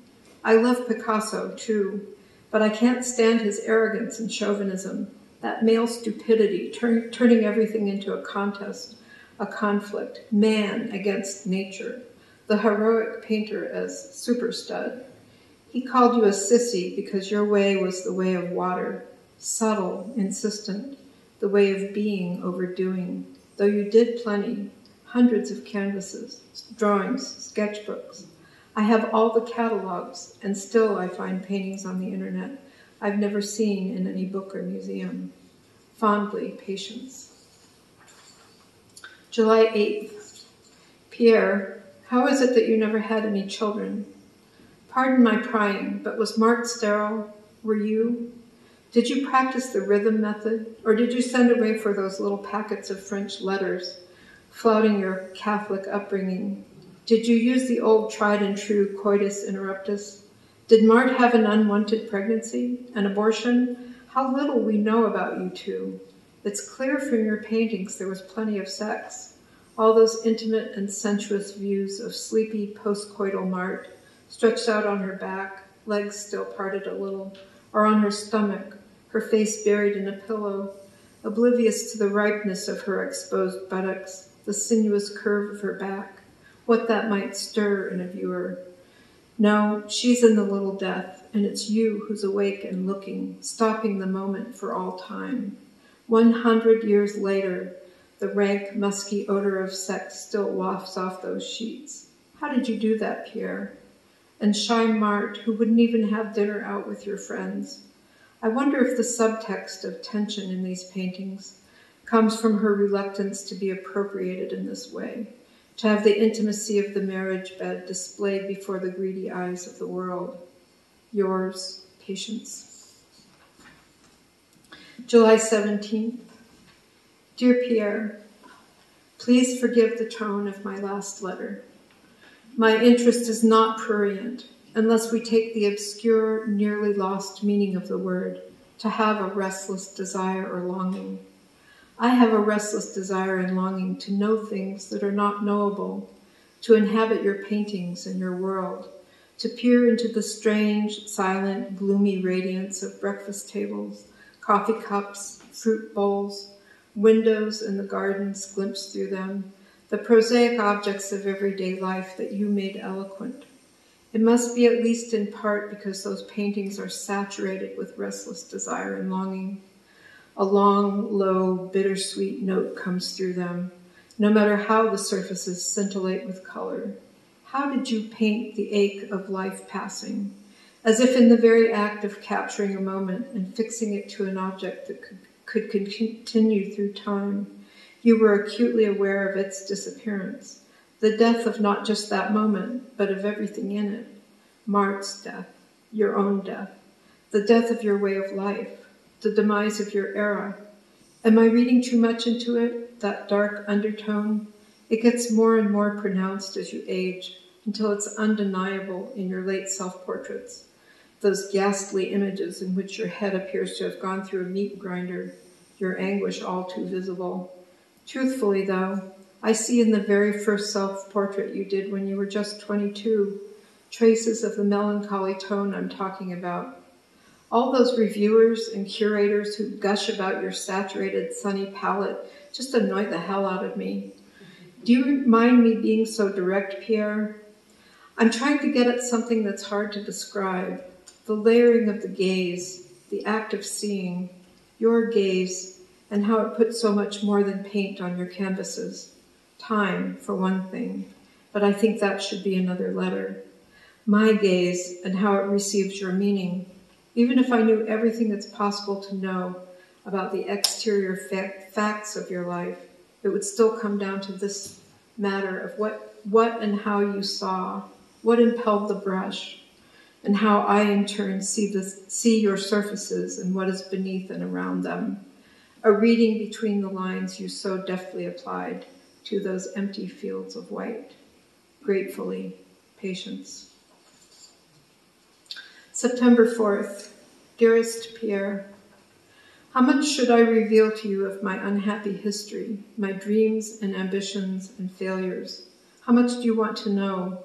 I love Picasso, too, but I can't stand his arrogance and chauvinism, that male stupidity, turning everything into a contest, a conflict, man against nature, the heroic painter as super stud. He called you a sissy because your way was the way of water, subtle, insistent, the way of being over doing, though you did plenty, hundreds of canvases, drawings, sketchbooks. I have all the catalogs, and still I find paintings on the internet I've never seen in any book or museum. Fondly, Patience. July 8th. Pierre, how is it that you never had any children? Pardon my prying, but was Mart sterile? Were you? Did you practice the rhythm method, or did you send away for those little packets of French letters, flouting your Catholic upbringing? Did you use the old tried and true coitus interruptus? Did Mart have an unwanted pregnancy, an abortion? How little we know about you two. It's clear from your paintings there was plenty of sex. All those intimate and sensuous views of sleepy postcoital Mart, stretched out on her back, legs still parted a little, or on her stomach, her face buried in a pillow, oblivious to the ripeness of her exposed buttocks, the sinuous curve of her back, what that might stir in a viewer. No, she's in the little death, and it's you who's awake and looking, stopping the moment for all time. 100 years later, the rank, musky odor of sex still wafts off those sheets. How did you do that, Pierre? And shy Mart, who wouldn't even have dinner out with your friends. I wonder if the subtext of tension in these paintings comes from her reluctance to be appropriated in this way, to have the intimacy of the marriage bed displayed before the greedy eyes of the world. Yours, Patience. July 17th. Dear Pierre, please forgive the tone of my last letter. My interest is not prurient, unless we take the obscure, nearly lost meaning of the word, to have a restless desire or longing. I have a restless desire and longing to know things that are not knowable, to inhabit your paintings and your world, to peer into the strange, silent, gloomy radiance of breakfast tables, coffee cups, fruit bowls, windows in the gardens, glimpse through them, the prosaic objects of everyday life that you made eloquent. It must be at least in part because those paintings are saturated with restless desire and longing. A long, low, bittersweet note comes through them, no matter how the surfaces scintillate with color. How did you paint the ache of life passing, as if in the very act of capturing a moment and fixing it to an object that could continue through time, you were acutely aware of its disappearance, the death of not just that moment, but of everything in it. Mart's death, your own death, the death of your way of life, the demise of your era. Am I reading too much into it, that dark undertone? It gets more and more pronounced as you age, until it's undeniable in your late self-portraits, those ghastly images in which your head appears to have gone through a meat grinder, your anguish all too visible. Truthfully, though, I see in the very first self-portrait you did when you were just 22, traces of the melancholy tone I'm talking about. All those reviewers and curators who gush about your saturated, sunny palette just annoy the hell out of me. Do you mind me being so direct, Pierre? I'm trying to get at something that's hard to describe. The layering of the gaze, the act of seeing, your gaze, and how it puts so much more than paint on your canvases. Time, for one thing, but I think that should be another letter. My gaze and how it receives your meaning. Even if I knew everything that's possible to know about the exterior facts of your life, it would still come down to this matter of what and how you saw, what impelled the brush, and how I in turn see your surfaces and what is beneath and around them. A reading between the lines you so deftly applied to those empty fields of white. Gratefully, Patience. September 4th. Dearest Pierre, how much should I reveal to you of my unhappy history, my dreams and ambitions and failures? How much do you want to know?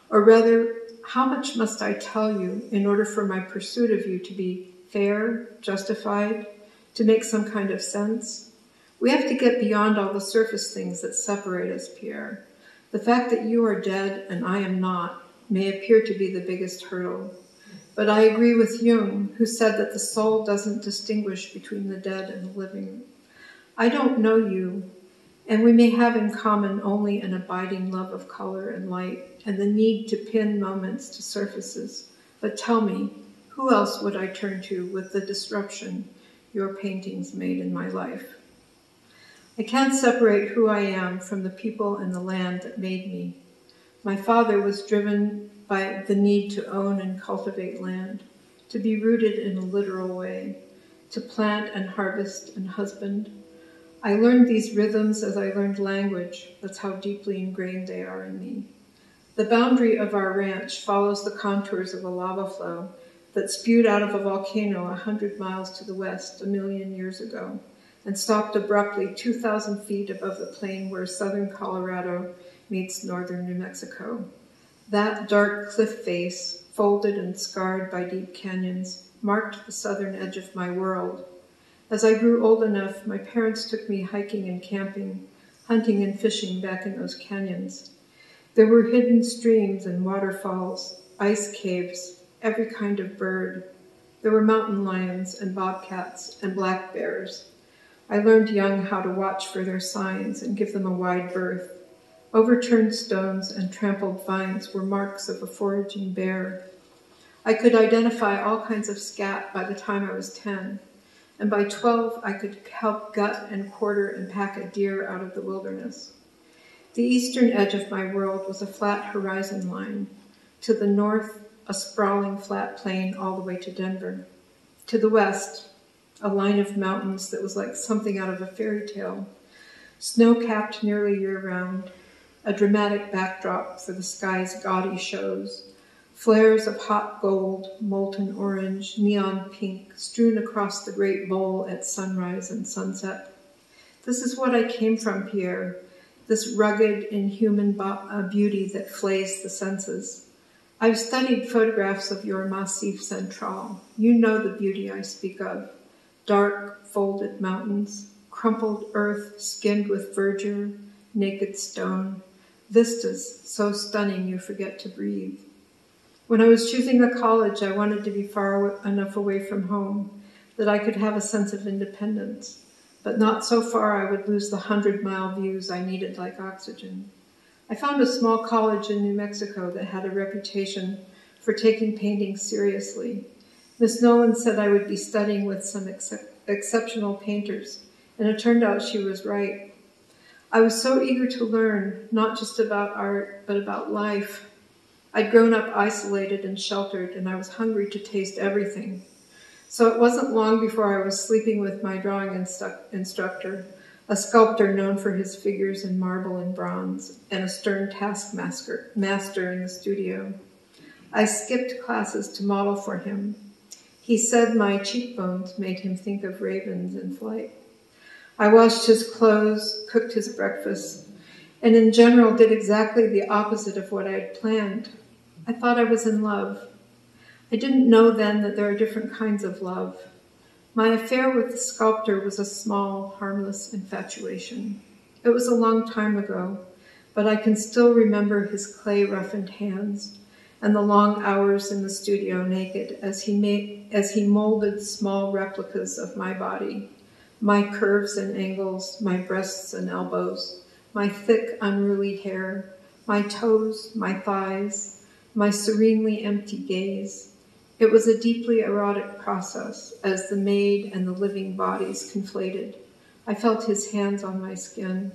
Or rather, how much must I tell you in order for my pursuit of you to be fair, justified, to make some kind of sense? We have to get beyond all the surface things that separate us, Pierre. The fact that you are dead and I am not may appear to be the biggest hurdle. But I agree with Jung, who said that the soul doesn't distinguish between the dead and the living. I don't know you, and we may have in common only an abiding love of color and light and the need to pin moments to surfaces. But tell me, who else would I turn to with the disruption your paintings made in my life? I can't separate who I am from the people and the land that made me. My father was driven by the need to own and cultivate land, to be rooted in a literal way, to plant and harvest and husband. I learned these rhythms as I learned language. That's how deeply ingrained they are in me. The boundary of our ranch follows the contours of a lava flow that spewed out of a volcano 100 miles to the west 1 million years ago and stopped abruptly 2,000 feet above the plain where southern Colorado meets northern New Mexico. That dark cliff face, folded and scarred by deep canyons, marked the southern edge of my world. As I grew old enough, my parents took me hiking and camping, hunting and fishing back in those canyons. There were hidden streams and waterfalls, ice caves, every kind of bird. There were mountain lions and bobcats and black bears. I learned young how to watch for their signs and give them a wide berth. Overturned stones and trampled vines were marks of a foraging bear. I could identify all kinds of scat by the time I was 10, and by 12 I could help gut and quarter and pack a deer out of the wilderness. The eastern edge of my world was a flat horizon line. To the north, a sprawling flat plain all the way to Denver. To the west, a line of mountains that was like something out of a fairy tale, snow-capped nearly year-round, a dramatic backdrop for the sky's gaudy shows, flares of hot gold, molten orange, neon pink, strewn across the great bowl at sunrise and sunset. This is what I came from, Pierre, this rugged, inhuman beauty that flays the senses. I've studied photographs of your Massif Central. You know the beauty I speak of. Dark, folded mountains, crumpled earth skinned with verdure, naked stone, vistas so stunning you forget to breathe. When I was choosing a college, I wanted to be far enough away from home that I could have a sense of independence, but not so far I would lose the 100-mile views I needed like oxygen. I found a small college in New Mexico that had a reputation for taking painting seriously. Miss Nolan said I would be studying with some exceptional painters, and it turned out she was right. I was so eager to learn, not just about art, but about life. I'd grown up isolated and sheltered, and I was hungry to taste everything. So it wasn't long before I was sleeping with my drawing instructor, a sculptor known for his figures in marble and bronze, and a stern taskmaster in the studio. I skipped classes to model for him. He said my cheekbones made him think of ravens in flight. I washed his clothes, cooked his breakfast, and in general did exactly the opposite of what I had planned. I thought I was in love. I didn't know then that there are different kinds of love. My affair with the sculptor was a small, harmless infatuation. It was a long time ago, but I can still remember his clay-roughened hands and the long hours in the studio naked as he molded small replicas of my body, my curves and angles, my breasts and elbows, my thick, unruly hair, my toes, my thighs, my serenely empty gaze. It was a deeply erotic process as the made and the living bodies conflated. I felt his hands on my skin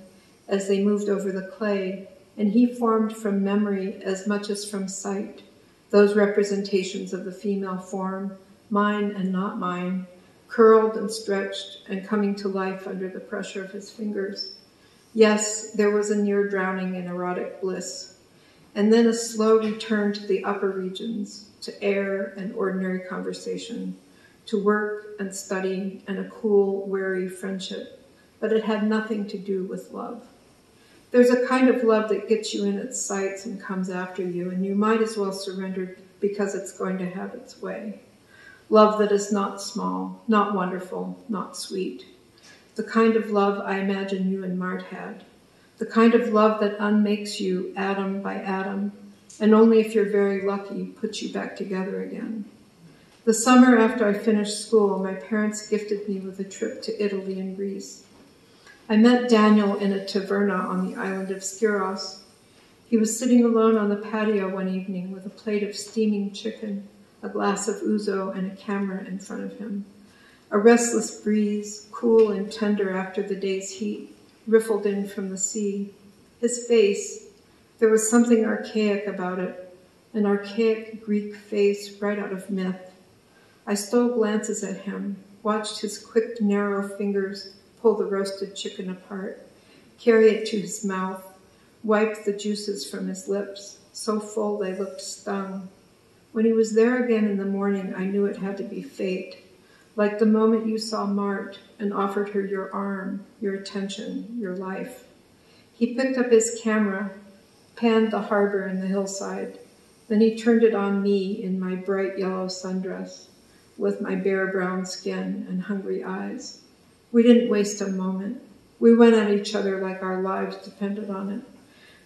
as they moved over the clay, and he formed from memory as much as from sight, those representations of the female form, mine and not mine, curled and stretched and coming to life under the pressure of his fingers. Yes, there was a near drowning in erotic bliss, and then a slow return to the upper regions, to air and ordinary conversation, to work and study and a cool, wary friendship, but it had nothing to do with love. There's a kind of love that gets you in its sights and comes after you, and you might as well surrender because it's going to have its way. Love that is not small, not wonderful, not sweet. The kind of love I imagine you and Mart had. The kind of love that unmakes you atom by atom, and only if you're very lucky, puts you back together again. The summer after I finished school, my parents gifted me with a trip to Italy and Greece. I met Daniel in a taverna on the island of Skiros. He was sitting alone on the patio one evening with a plate of steaming chicken, a glass of ouzo, and a camera in front of him. A restless breeze, cool and tender after the day's heat, riffled in from the sea. His face, there was something archaic about it, an archaic Greek face right out of myth. I stole glances at him, watched his quick, narrow fingers pull the roasted chicken apart, carry it to his mouth, wipe the juices from his lips, so full they looked stung. When he was there again in the morning, I knew it had to be fate, like the moment you saw Mart and offered her your arm, your attention, your life. He picked up his camera, panned the harbor and the hillside. Then he turned it on me in my bright yellow sundress, with my bare brown skin and hungry eyes. We didn't waste a moment. We went at each other like our lives depended on it.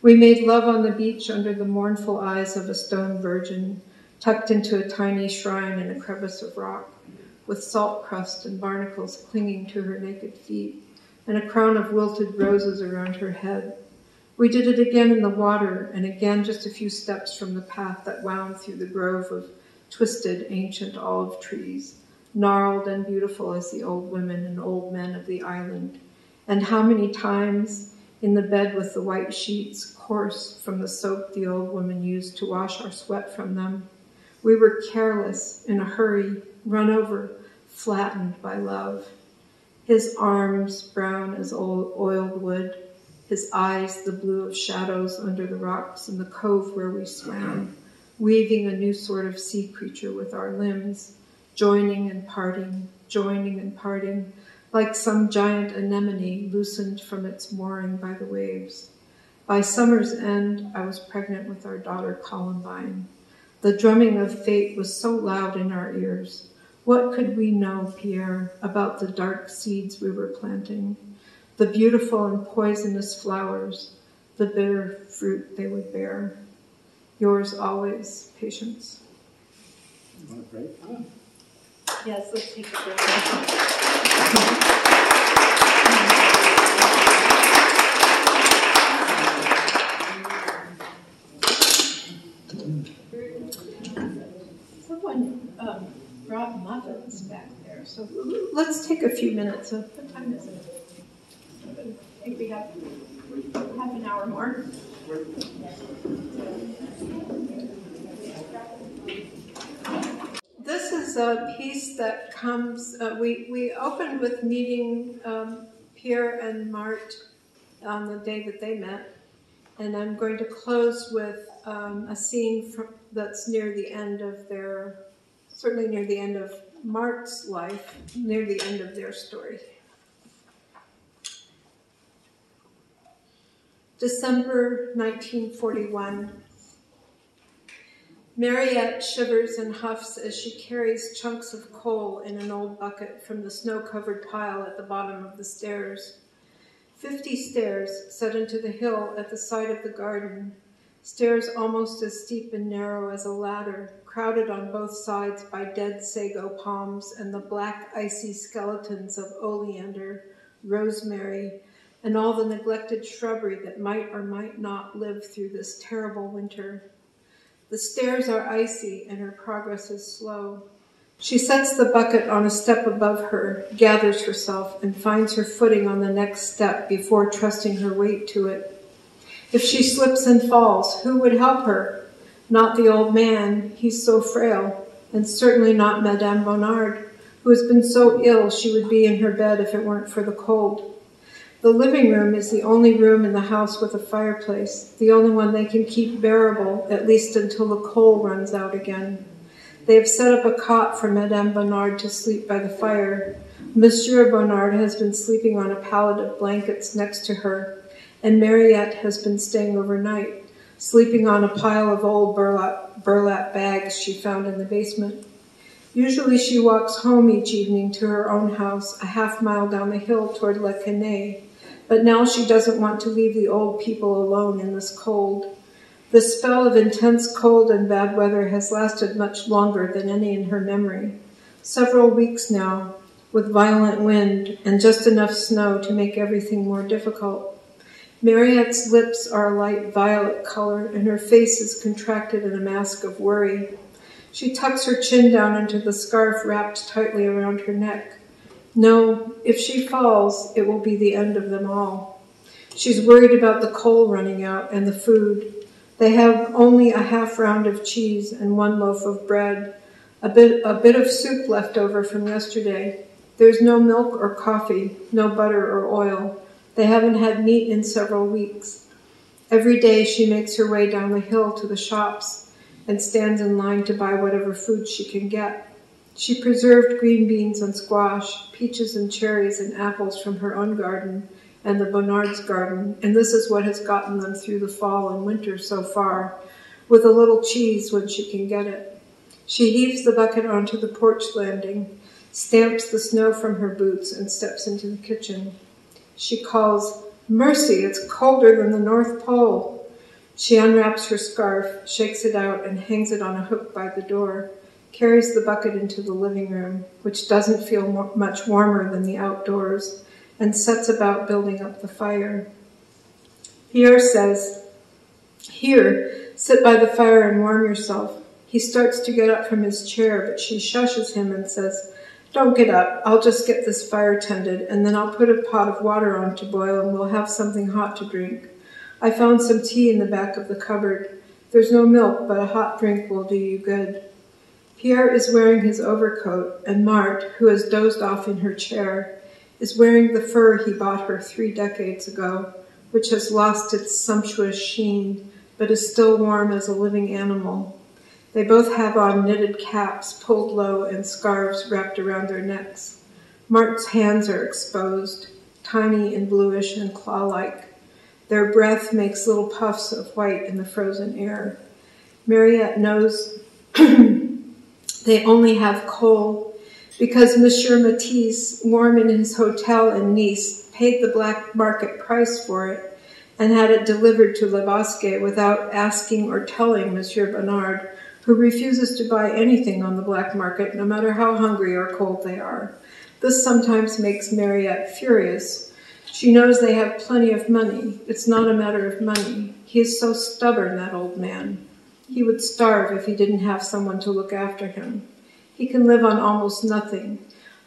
We made love on the beach under the mournful eyes of a stone virgin, tucked into a tiny shrine in a crevice of rock, with salt crust and barnacles clinging to her naked feet, and a crown of wilted roses around her head. We did it again in the water, and again just a few steps from the path that wound through the grove of twisted, ancient olive trees, gnarled and beautiful as the old women and old men of the island. And how many times, in the bed with the white sheets, coarse from the soap the old woman used to wash our sweat from them, we were careless, in a hurry, run over, flattened by love. His arms brown as oiled wood, his eyes the blue of shadows under the rocks in the cove where we swam, weaving a new sort of sea creature with our limbs, joining and parting, like some giant anemone loosened from its mooring by the waves. By summer's end, I was pregnant with our daughter Columbine. The drumming of fate was so loud in our ears. What could we know, Pierre, about the dark seeds we were planting, the beautiful and poisonous flowers, the bitter fruit they would bear? Yours always, Patience. You want a break? Yes, let's take a break. Someone brought muffins back there, so let's take a few minutes. What time is it? I think we have half an hour more. This is a piece that comes, we opened with meeting Pierre and Mart on the day that they met, and I'm going to close with a scene that's near the end of their, certainly near the end of Mart's life, near the end of their story. December 1941. Mariette shivers and huffs as she carries chunks of coal in an old bucket from the snow-covered pile at the bottom of the stairs. 50 stairs set into the hill at the side of the garden, stairs almost as steep and narrow as a ladder, crowded on both sides by dead sago palms and the black icy skeletons of oleander, rosemary, and all the neglected shrubbery that might or might not live through this terrible winter. The stairs are icy and her progress is slow. She sets the bucket on a step above her, gathers herself, and finds her footing on the next step before trusting her weight to it. If she slips and falls, who would help her? Not the old man, he's so frail, and certainly not Madame Bonnard, who has been so ill she would be in her bed if it weren't for the cold. The living room is the only room in the house with a fireplace, the only one they can keep bearable, at least until the coal runs out again. They have set up a cot for Madame Bonnard to sleep by the fire. Monsieur Bonnard has been sleeping on a pallet of blankets next to her, and Mariette has been staying overnight, sleeping on a pile of old burlap bags she found in the basement. Usually she walks home each evening to her own house, a half-mile down the hill toward Le Canet, but now she doesn't want to leave the old people alone in this cold. The spell of intense cold and bad weather has lasted much longer than any in her memory. Several weeks now, with violent wind and just enough snow to make everything more difficult. Mariette's lips are a light violet color, and her face is contracted in a mask of worry. She tucks her chin down into the scarf wrapped tightly around her neck. No, if she falls, it will be the end of them all. She's worried about the coal running out and the food. They have only a half round of cheese and 1 loaf of bread, a bit of soup left over from yesterday. There's no milk or coffee, no butter or oil. They haven't had meat in several weeks. Every day she makes her way down the hill to the shops and stands in line to buy whatever food she can get. She preserved green beans and squash, peaches and cherries and apples from her own garden and the Bonnard's garden, and this is what has gotten them through the fall and winter so far, with a little cheese when she can get it. She heaves the bucket onto the porch landing, stamps the snow from her boots, and steps into the kitchen. She calls, "Mercy, it's colder than the North Pole." She unwraps her scarf, shakes it out, and hangs it on a hook by the door, carries the bucket into the living room, which doesn't feel much warmer than the outdoors, and sets about building up the fire. Pierre says, "Here, sit by the fire and warm yourself." He starts to get up from his chair, but she shushes him and says, "Don't get up. I'll just get this fire tended, and then I'll put a pot of water on to boil, and we'll have something hot to drink. I found some tea in the back of the cupboard. There's no milk, but a hot drink will do you good." Pierre is wearing his overcoat, and Marthe, who has dozed off in her chair, is wearing the fur he bought her 3 decades ago, which has lost its sumptuous sheen, but is still warm as a living animal. They both have on knitted caps pulled low and scarves wrapped around their necks. Marthe's hands are exposed, tiny and bluish and claw-like. Their breath makes little puffs of white in the frozen air. Mariette knows they only have coal because Monsieur Matisse, warm in his hotel in Nice, paid the black market price for it and had it delivered to Le Bosquet without asking or telling Monsieur Bernard, who refuses to buy anything on the black market, no matter how hungry or cold they are. This sometimes makes Mariette furious. She knows they have plenty of money. It's not a matter of money. He is so stubborn, that old man. He would starve if he didn't have someone to look after him. He can live on almost nothing,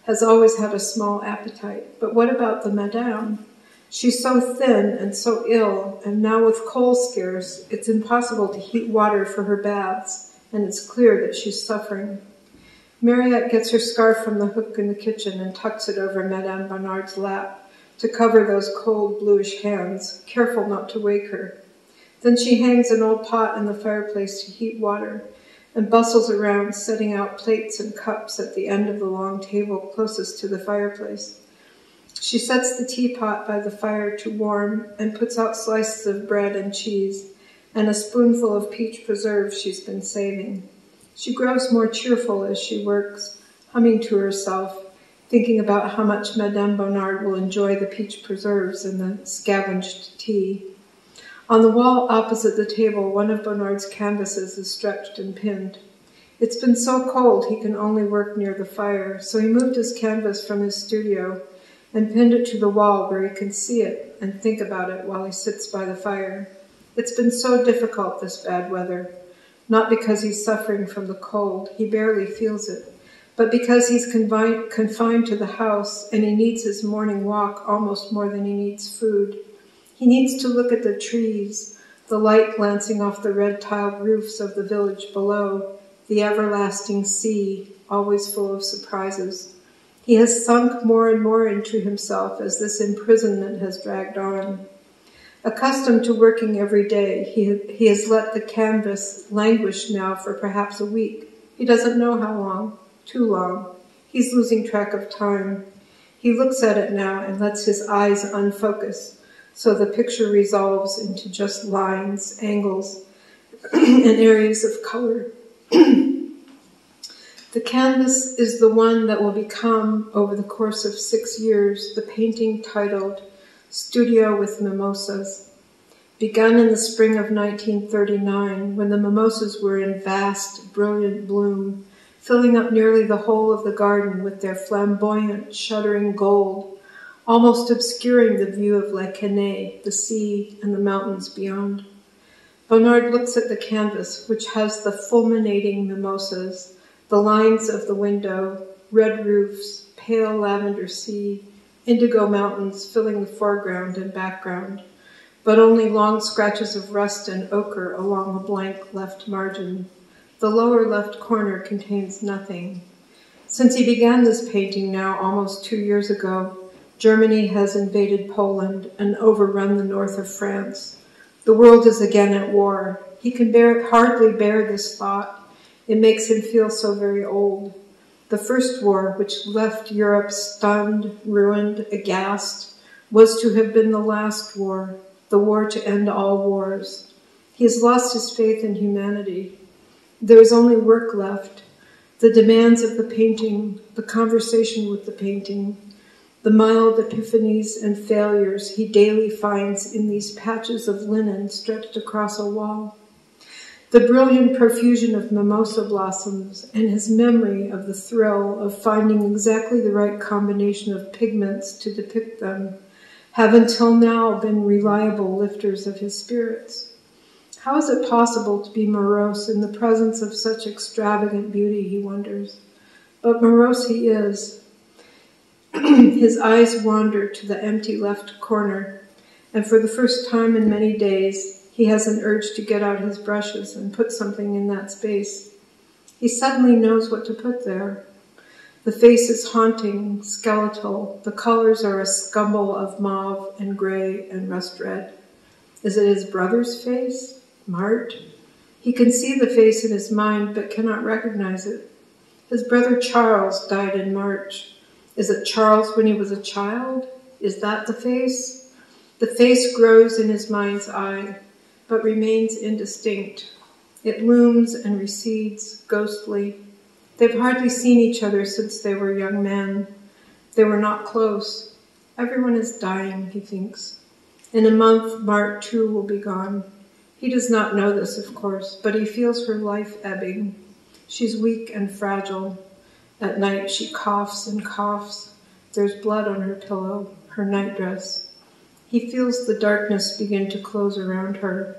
has always had a small appetite. But what about the madame? She's so thin and so ill, and now with coal scarce, it's impossible to heat water for her baths, and it's clear that she's suffering. Mariette gets her scarf from the hook in the kitchen and tucks it over Madame Bernard's lap to cover those cold, bluish hands, careful not to wake her. Then she hangs an old pot in the fireplace to heat water and bustles around, setting out plates and cups at the end of the long table closest to the fireplace. She sets the teapot by the fire to warm and puts out slices of bread and cheese and a spoonful of peach preserve she's been saving. She grows more cheerful as she works, humming to herself, thinking about how much Madame Bernard will enjoy the peach preserves and the scavenged tea. On the wall opposite the table, one of Bernard's canvases is stretched and pinned. It's been so cold he can only work near the fire, so he moved his canvas from his studio and pinned it to the wall where he can see it and think about it while he sits by the fire. It's been so difficult, this bad weather, not because he's suffering from the cold, he barely feels it, but because he's confined to the house and he needs his morning walk almost more than he needs food. He needs to look at the trees, the light glancing off the red-tiled roofs of the village below, the everlasting sea, always full of surprises. He has sunk more and more into himself as this imprisonment has dragged on. Accustomed to working every day, he has let the canvas languish now for perhaps a week. He doesn't know how long, too long. He's losing track of time. He looks at it now and lets his eyes unfocus, so the picture resolves into just lines, angles, and areas of color. The canvas is the one that will become, over the course of 6 years, the painting titled Studio with Mimosas. Begun in the spring of 1939, when the mimosas were in vast, brilliant bloom, filling up nearly the whole of the garden with their flamboyant, shuddering gold, almost obscuring the view of La Canée, the sea, and the mountains beyond. Bernard looks at the canvas, which has the fulminating mimosas, the lines of the window, red roofs, pale lavender sea, indigo mountains filling the foreground and background, but only long scratches of rust and ochre along the blank left margin. The lower left corner contains nothing. Since he began this painting now almost 2 years ago, Germany has invaded Poland and overrun the north of France. The world is again at war. He can hardly bear this thought. It makes him feel so very old. The first war, which left Europe stunned, ruined, aghast, was to have been the last war, the war to end all wars. He has lost his faith in humanity. There is only work left, the demands of the painting, the conversation with the painting, the mild epiphanies and failures he daily finds in these patches of linen stretched across a wall. The brilliant profusion of mimosa blossoms and his memory of the thrill of finding exactly the right combination of pigments to depict them have until now been reliable lifters of his spirits. How is it possible to be morose in the presence of such extravagant beauty, he wonders. But morose he is. His eyes wander to the empty left corner, and for the first time in many days, he has an urge to get out his brushes and put something in that space. He suddenly knows what to put there. The face is haunting, skeletal. The colors are a scumble of mauve and gray and rust red. Is it his brother's face? Mart? He can see the face in his mind, but cannot recognize it. His brother Charles died in March. Is it Charles when he was a child? Is that the face? The face grows in his mind's eye, but remains indistinct. It looms and recedes, ghostly. They've hardly seen each other since they were young men. They were not close. Everyone is dying, he thinks. In a month, Mart too will be gone. He does not know this, of course, but he feels her life ebbing. She's weak and fragile. At night she coughs and coughs. There's blood on her pillow, her nightdress. He feels the darkness begin to close around her.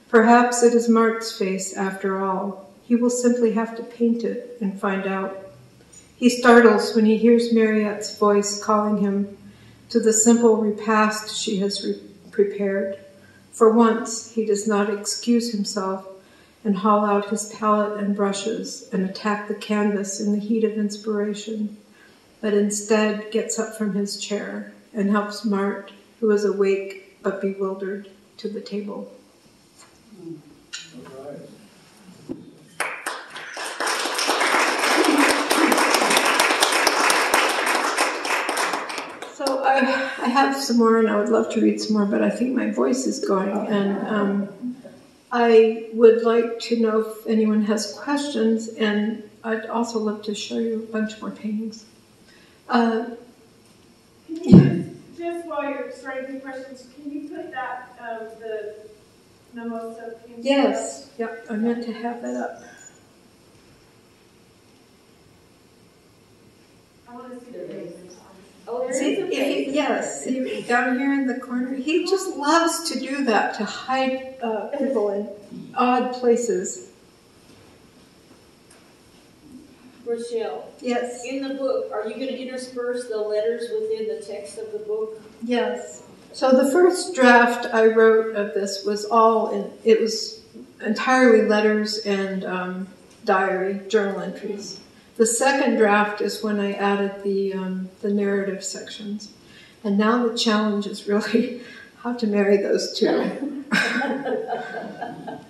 Perhaps it is Mart's face after all. He will simply have to paint it and find out. He startles when he hears Mariette's voice calling him to the simple repast she has prepared. For once, he does not excuse himself and haul out his palette and brushes and attack the canvas in the heat of inspiration, but instead gets up from his chair and helps Mart, who is awake but bewildered, to the table. All right. So I have some more, and I would love to read some more, but I think my voice is going, and I would like to know if anyone has questions, and I'd also love to show you a bunch more paintings. Can you just while you're starting the questions, can you put that, the Mimosa painting? Yes, yep, I meant to have that up. I want to see the face. Oh, there See, is a face. yes, see, down here in the corner, he just loves to do that, to hide people in odd places. Rochelle, Yes, in the book, are you going to intersperse the letters within the text of the book? yes. So the first draft I wrote of this was it was entirely letters and diary, journal entries. The second draft is when I added the narrative sections. And now the challenge is really how to marry those two.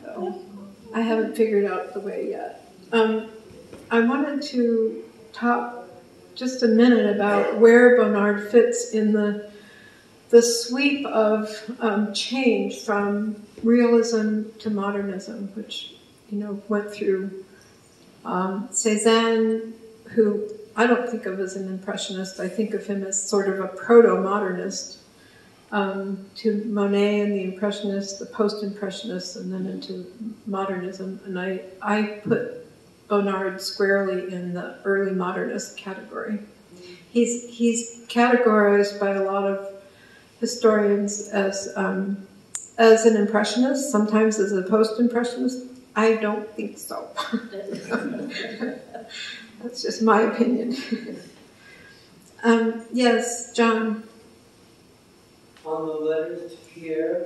So, I haven't figured out the way yet. I wanted to talk just a minute about where Bonnard fits in the sweep of change from realism to modernism, which, went through Cézanne, who I don't think of as an impressionist. I think of him as sort of a proto-modernist, to Monet and the impressionists, the post-impressionists, and then into modernism. And I put Bonnard squarely in the early modernist category. He's categorized by a lot of historians as an impressionist, sometimes as a post-impressionist. I don't think so. That's just my opinion. Yes, John. On the letters to Pierre,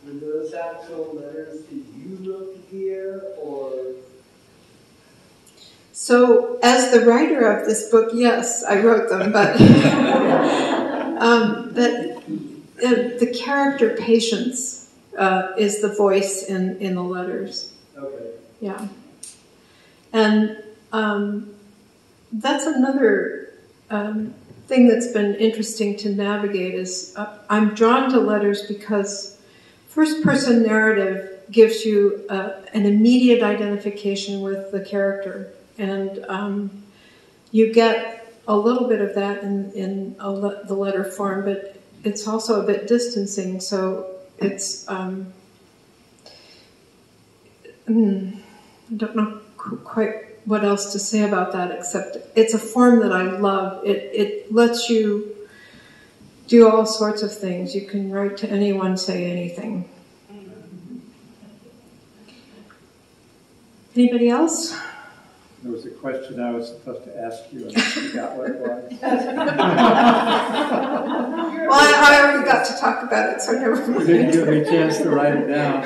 were those actual letters that you wrote to Pierre, or? So, as the writer of this book, yes, I wrote them, but the character Patience is the voice in the letters. Okay. Yeah. And that's another thing that's been interesting to navigate is I'm drawn to letters because first-person narrative gives you an immediate identification with the character. And you get a little bit of that in the letter form, but it's also a bit distancing, so it's... I don't know quite what else to say about that, except it's a form that I love. It lets you do all sorts of things. You can write to anyone, say anything. Anybody else? There was a question I was supposed to ask you, and I forgot what it was. Well, I already got to talk about it, so never mind. You didn't give me a chance to write it down.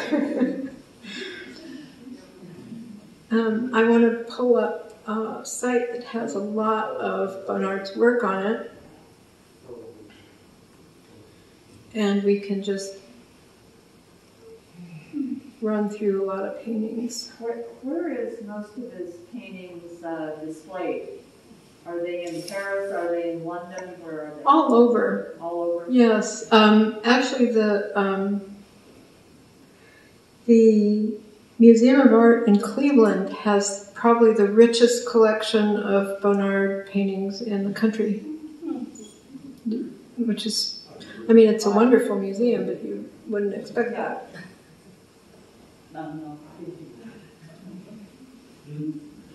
I want to pull up a site that has a lot of Bonnard's work on it. And we can just run through a lot of paintings. Where is most of his paintings displayed? Are they in Paris? Are they in London? Where are they? All over. All over? Yes. Actually, the Museum of Art in Cleveland has probably the richest collection of Bonnard paintings in the country. Which is, I mean, it's a wonderful museum, but you wouldn't expect that. No.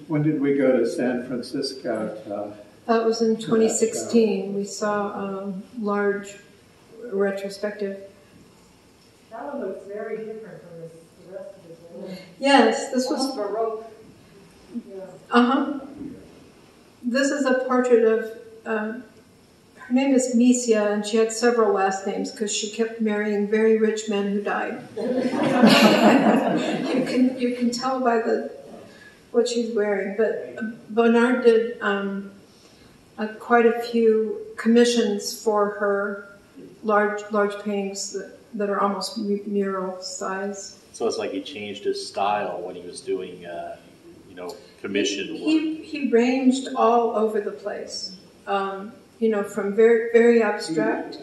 When did we go to San Francisco? That was in 2016. We saw a large retrospective. That one looks very different from the rest of his work. Yes, this was Baroque. This is a portrait of, her name is Misia, and she had several last names because she kept marrying very rich men who died. you can tell by what she's wearing. But Bonnard did quite a few commissions for her, large paintings that are almost mural size. So it's like he changed his style when he was doing, commission work. He ranged all over the place, from very, very abstract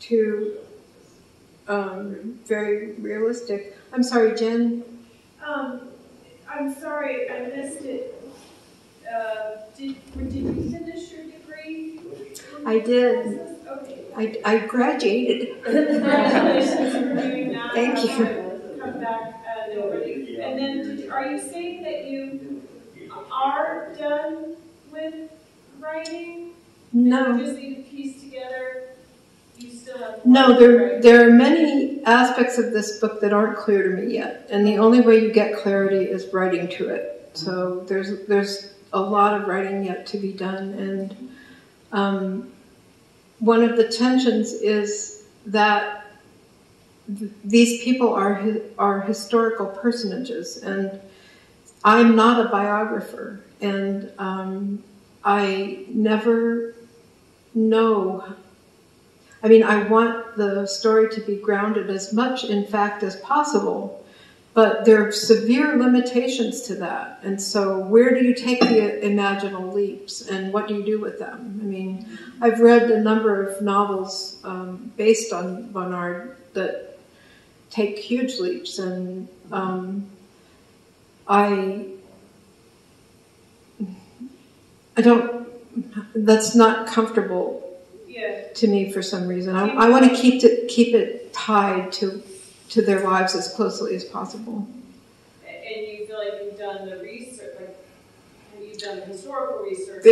to very realistic. I'm sorry, Jen? I'm sorry, I missed it. Did you finish your degree? I did. Okay. I graduated. Congratulations for doing that. Thank you. Come back already. And then, are you saying that you are done with writing? No. And you just need to piece together. You still have. No, there are many aspects of this book that aren't clear to me yet, and the only way you get clarity is writing to it. So there's a lot of writing yet to be done, and one of the tensions is that these people are historical personages, and I'm not a biographer, and I never know. I mean, I want the story to be grounded as much in fact as possible, but there are severe limitations to that. And so where do you take the imaginal leaps, and what do you do with them? I mean, I've read a number of novels based on Bonnard that take huge leaps, and I don't, that's not comfortable to me for some reason. I want to keep it tied to their lives as closely as possible. And you feel like you've done the research, like have you done the historical research?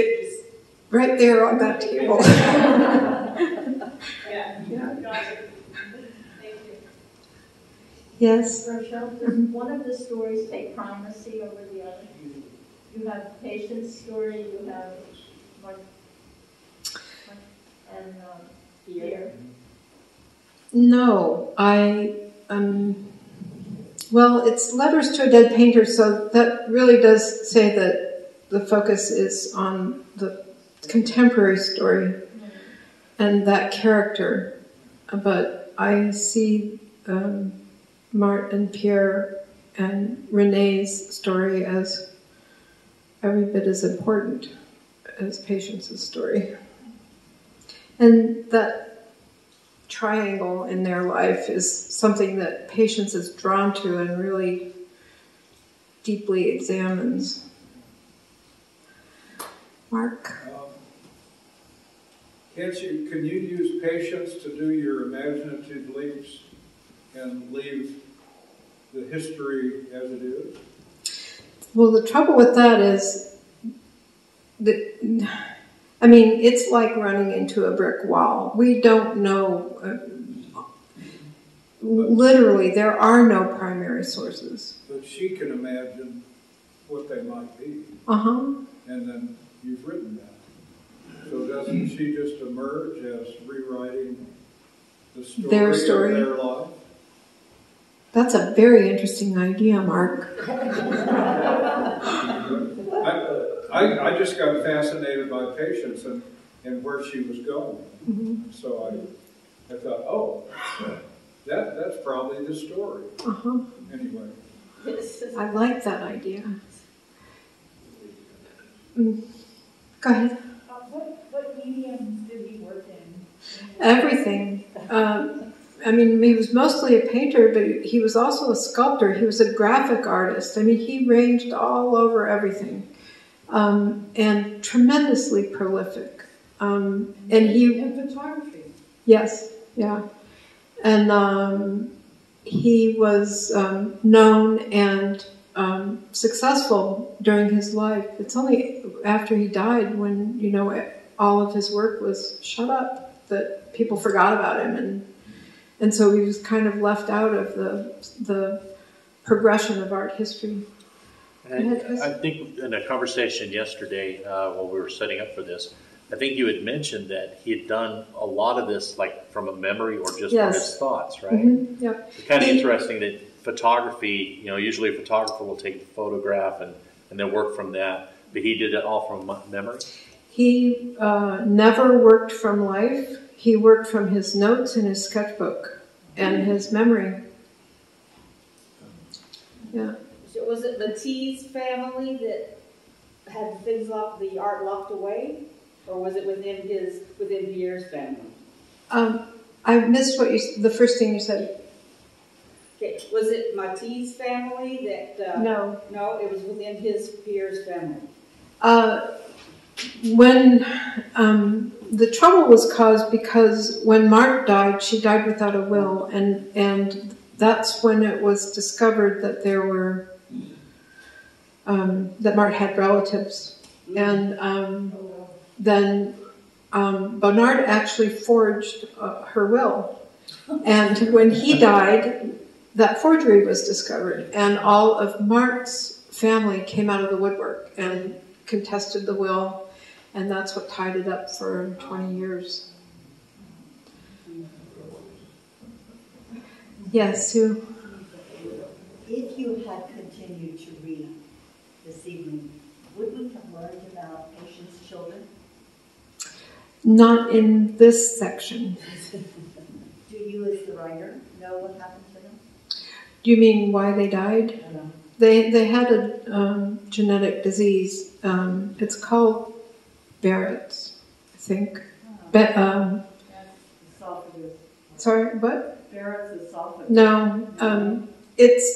Right there on that table. Yeah. Gotcha. Thank you. Yes. Rochelle, does one of the stories take primacy over the other? You have Patient's story, you have and Pierre. No, well, it's Letters to a Dead Painter, so that really does say that the focus is on the contemporary story and that character. But I see Marthe and Pierre and Renee's story as every bit as important as Patience's story. And that triangle in their life is something that Patience is drawn to and really deeply examines. Mark? Can you use Patience to do your imaginative leaps and leave the history as it is? Well, the trouble with that is that, I mean, it's like running into a brick wall. We don't know, literally, there are no primary sources. But she can imagine what they might be. And then you've written that. So doesn't she just emerge as rewriting the story Their story. of their life? That's a very interesting idea, Mark. I just got fascinated by Patience and where she was going. Mm-hmm. So I thought, oh, that's probably the story. Uh-huh. Anyway. I like that idea. Go ahead. What mediums did he work in? Everything. I mean, he was mostly a painter, but he was also a sculptor. He was a graphic artist. I mean, he ranged all over everything. And tremendously prolific. And photography. Yes, yeah. And he was known and successful during his life. It's only after he died when, all of his work was shut up that people forgot about him. And so he was kind of left out of the progression of art history. And I think in a conversation yesterday while we were setting up for this, I think you had mentioned that he had done a lot of this like from a memory or just from his thoughts, right? Mm-hmm. Yep. It's kind of interesting that photography, usually a photographer will take a photograph and then work from that, but he did it all from memory? He never worked from life. He worked from his notes in his sketchbook and his memory. Yeah. So was it Matisse family that had things the art locked away, or was it within Pierre's family? I missed the first thing you said. Okay, was it Matisse family that? No. No, it was within Pierre's family. When the trouble was caused because when Marthe died, she died without a will, and that's when it was discovered that there were that Marthe had relatives, and then Bonnard actually forged her will, and when he died, that forgery was discovered, and all of Marthe's family came out of the woodwork and contested the will, and that's what tied it up for 20 years. Yes, Sue? If you had continued to read this evening, would we have learned about Patient's children? Not in this section. Do you, as the writer, know what happened to them? Do you mean why they died? No. They had a genetic disease. It's called Barrett's, I think. Esophagus. Sorry, what? Barrett's esophagus. No, it's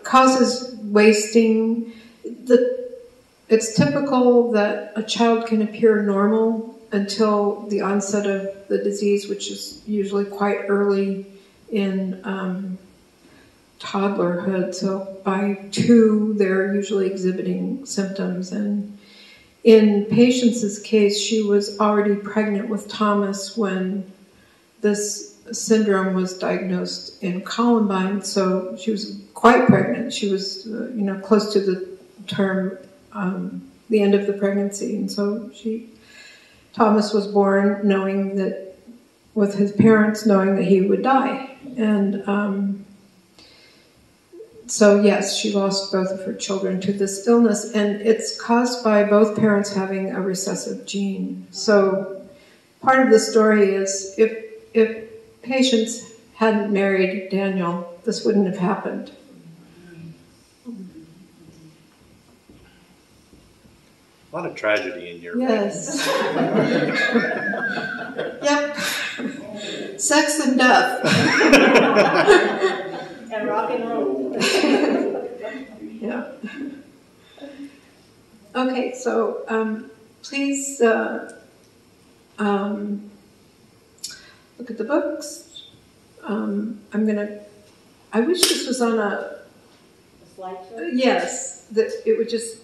causes wasting. It's typical that a child can appear normal until the onset of the disease, which is usually quite early in toddlerhood. So by 2, they're usually exhibiting symptoms. And in Patience's case, she was already pregnant with Thomas when this syndrome was diagnosed in Columbine. So she was quite pregnant. She was, close to the term, the end of the pregnancy. And so Thomas was born knowing that, with his parents knowing that he would die. And so yes, she lost both of her children to this illness, and it's caused by both parents having a recessive gene. So part of the story is if Patience hadn't married Daniel, this wouldn't have happened. A lot of tragedy in your Yes. Yep. Sex and death. And rock and roll. Yeah. Okay, so please look at the books. I wish this was on a slideshow? Yes, that it would just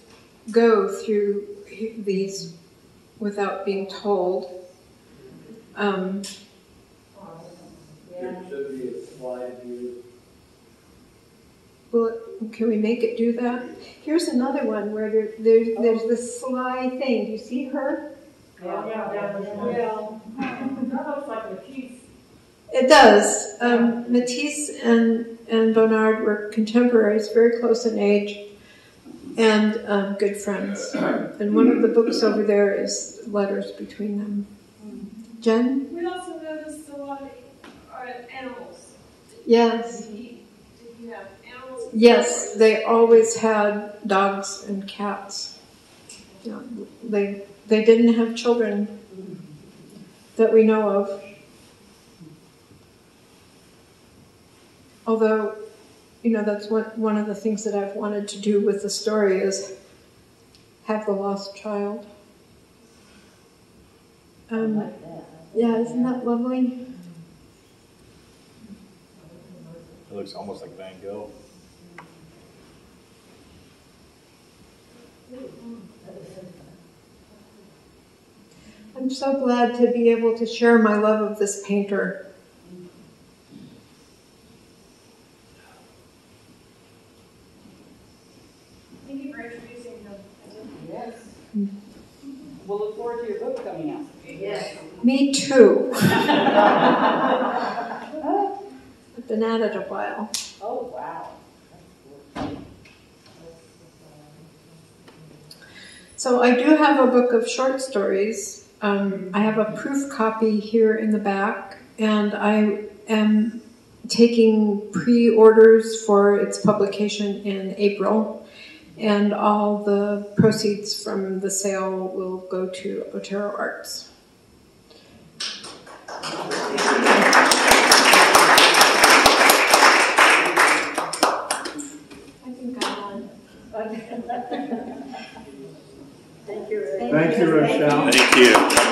go through these without being told. There should be a slide view. Well, can we make it do that? Here's another one where there's this sly thing. Do you see her? Yeah. Yeah. That looks like Matisse. It does. Matisse and and Bernard were contemporaries, very close in age, and good friends. And one of the books over there is letters between them. Jen? We also noticed a lot of animals. Yes. Did you have animals? Yes, they always had dogs and cats. Yeah, they didn't have children that we know of. Although, you know, that's one of the things that I've wanted to do with the story is have the lost child. I like that. Yeah, isn't that lovely? It looks almost like Van Gogh. I'm so glad to be able to share my love of this painter. Thank you for introducing him. Yes. We'll look forward to your book coming out. Yes. Me too. I've been at it a while. Oh, wow. So I do have a book of short stories. I have a proof copy here in the back, and I am taking pre-orders for its publication in April, and all the proceeds from the sale will go to OteroArts. I think I'm on. Thank you, Rick. Thank you, Rochelle. Thank you.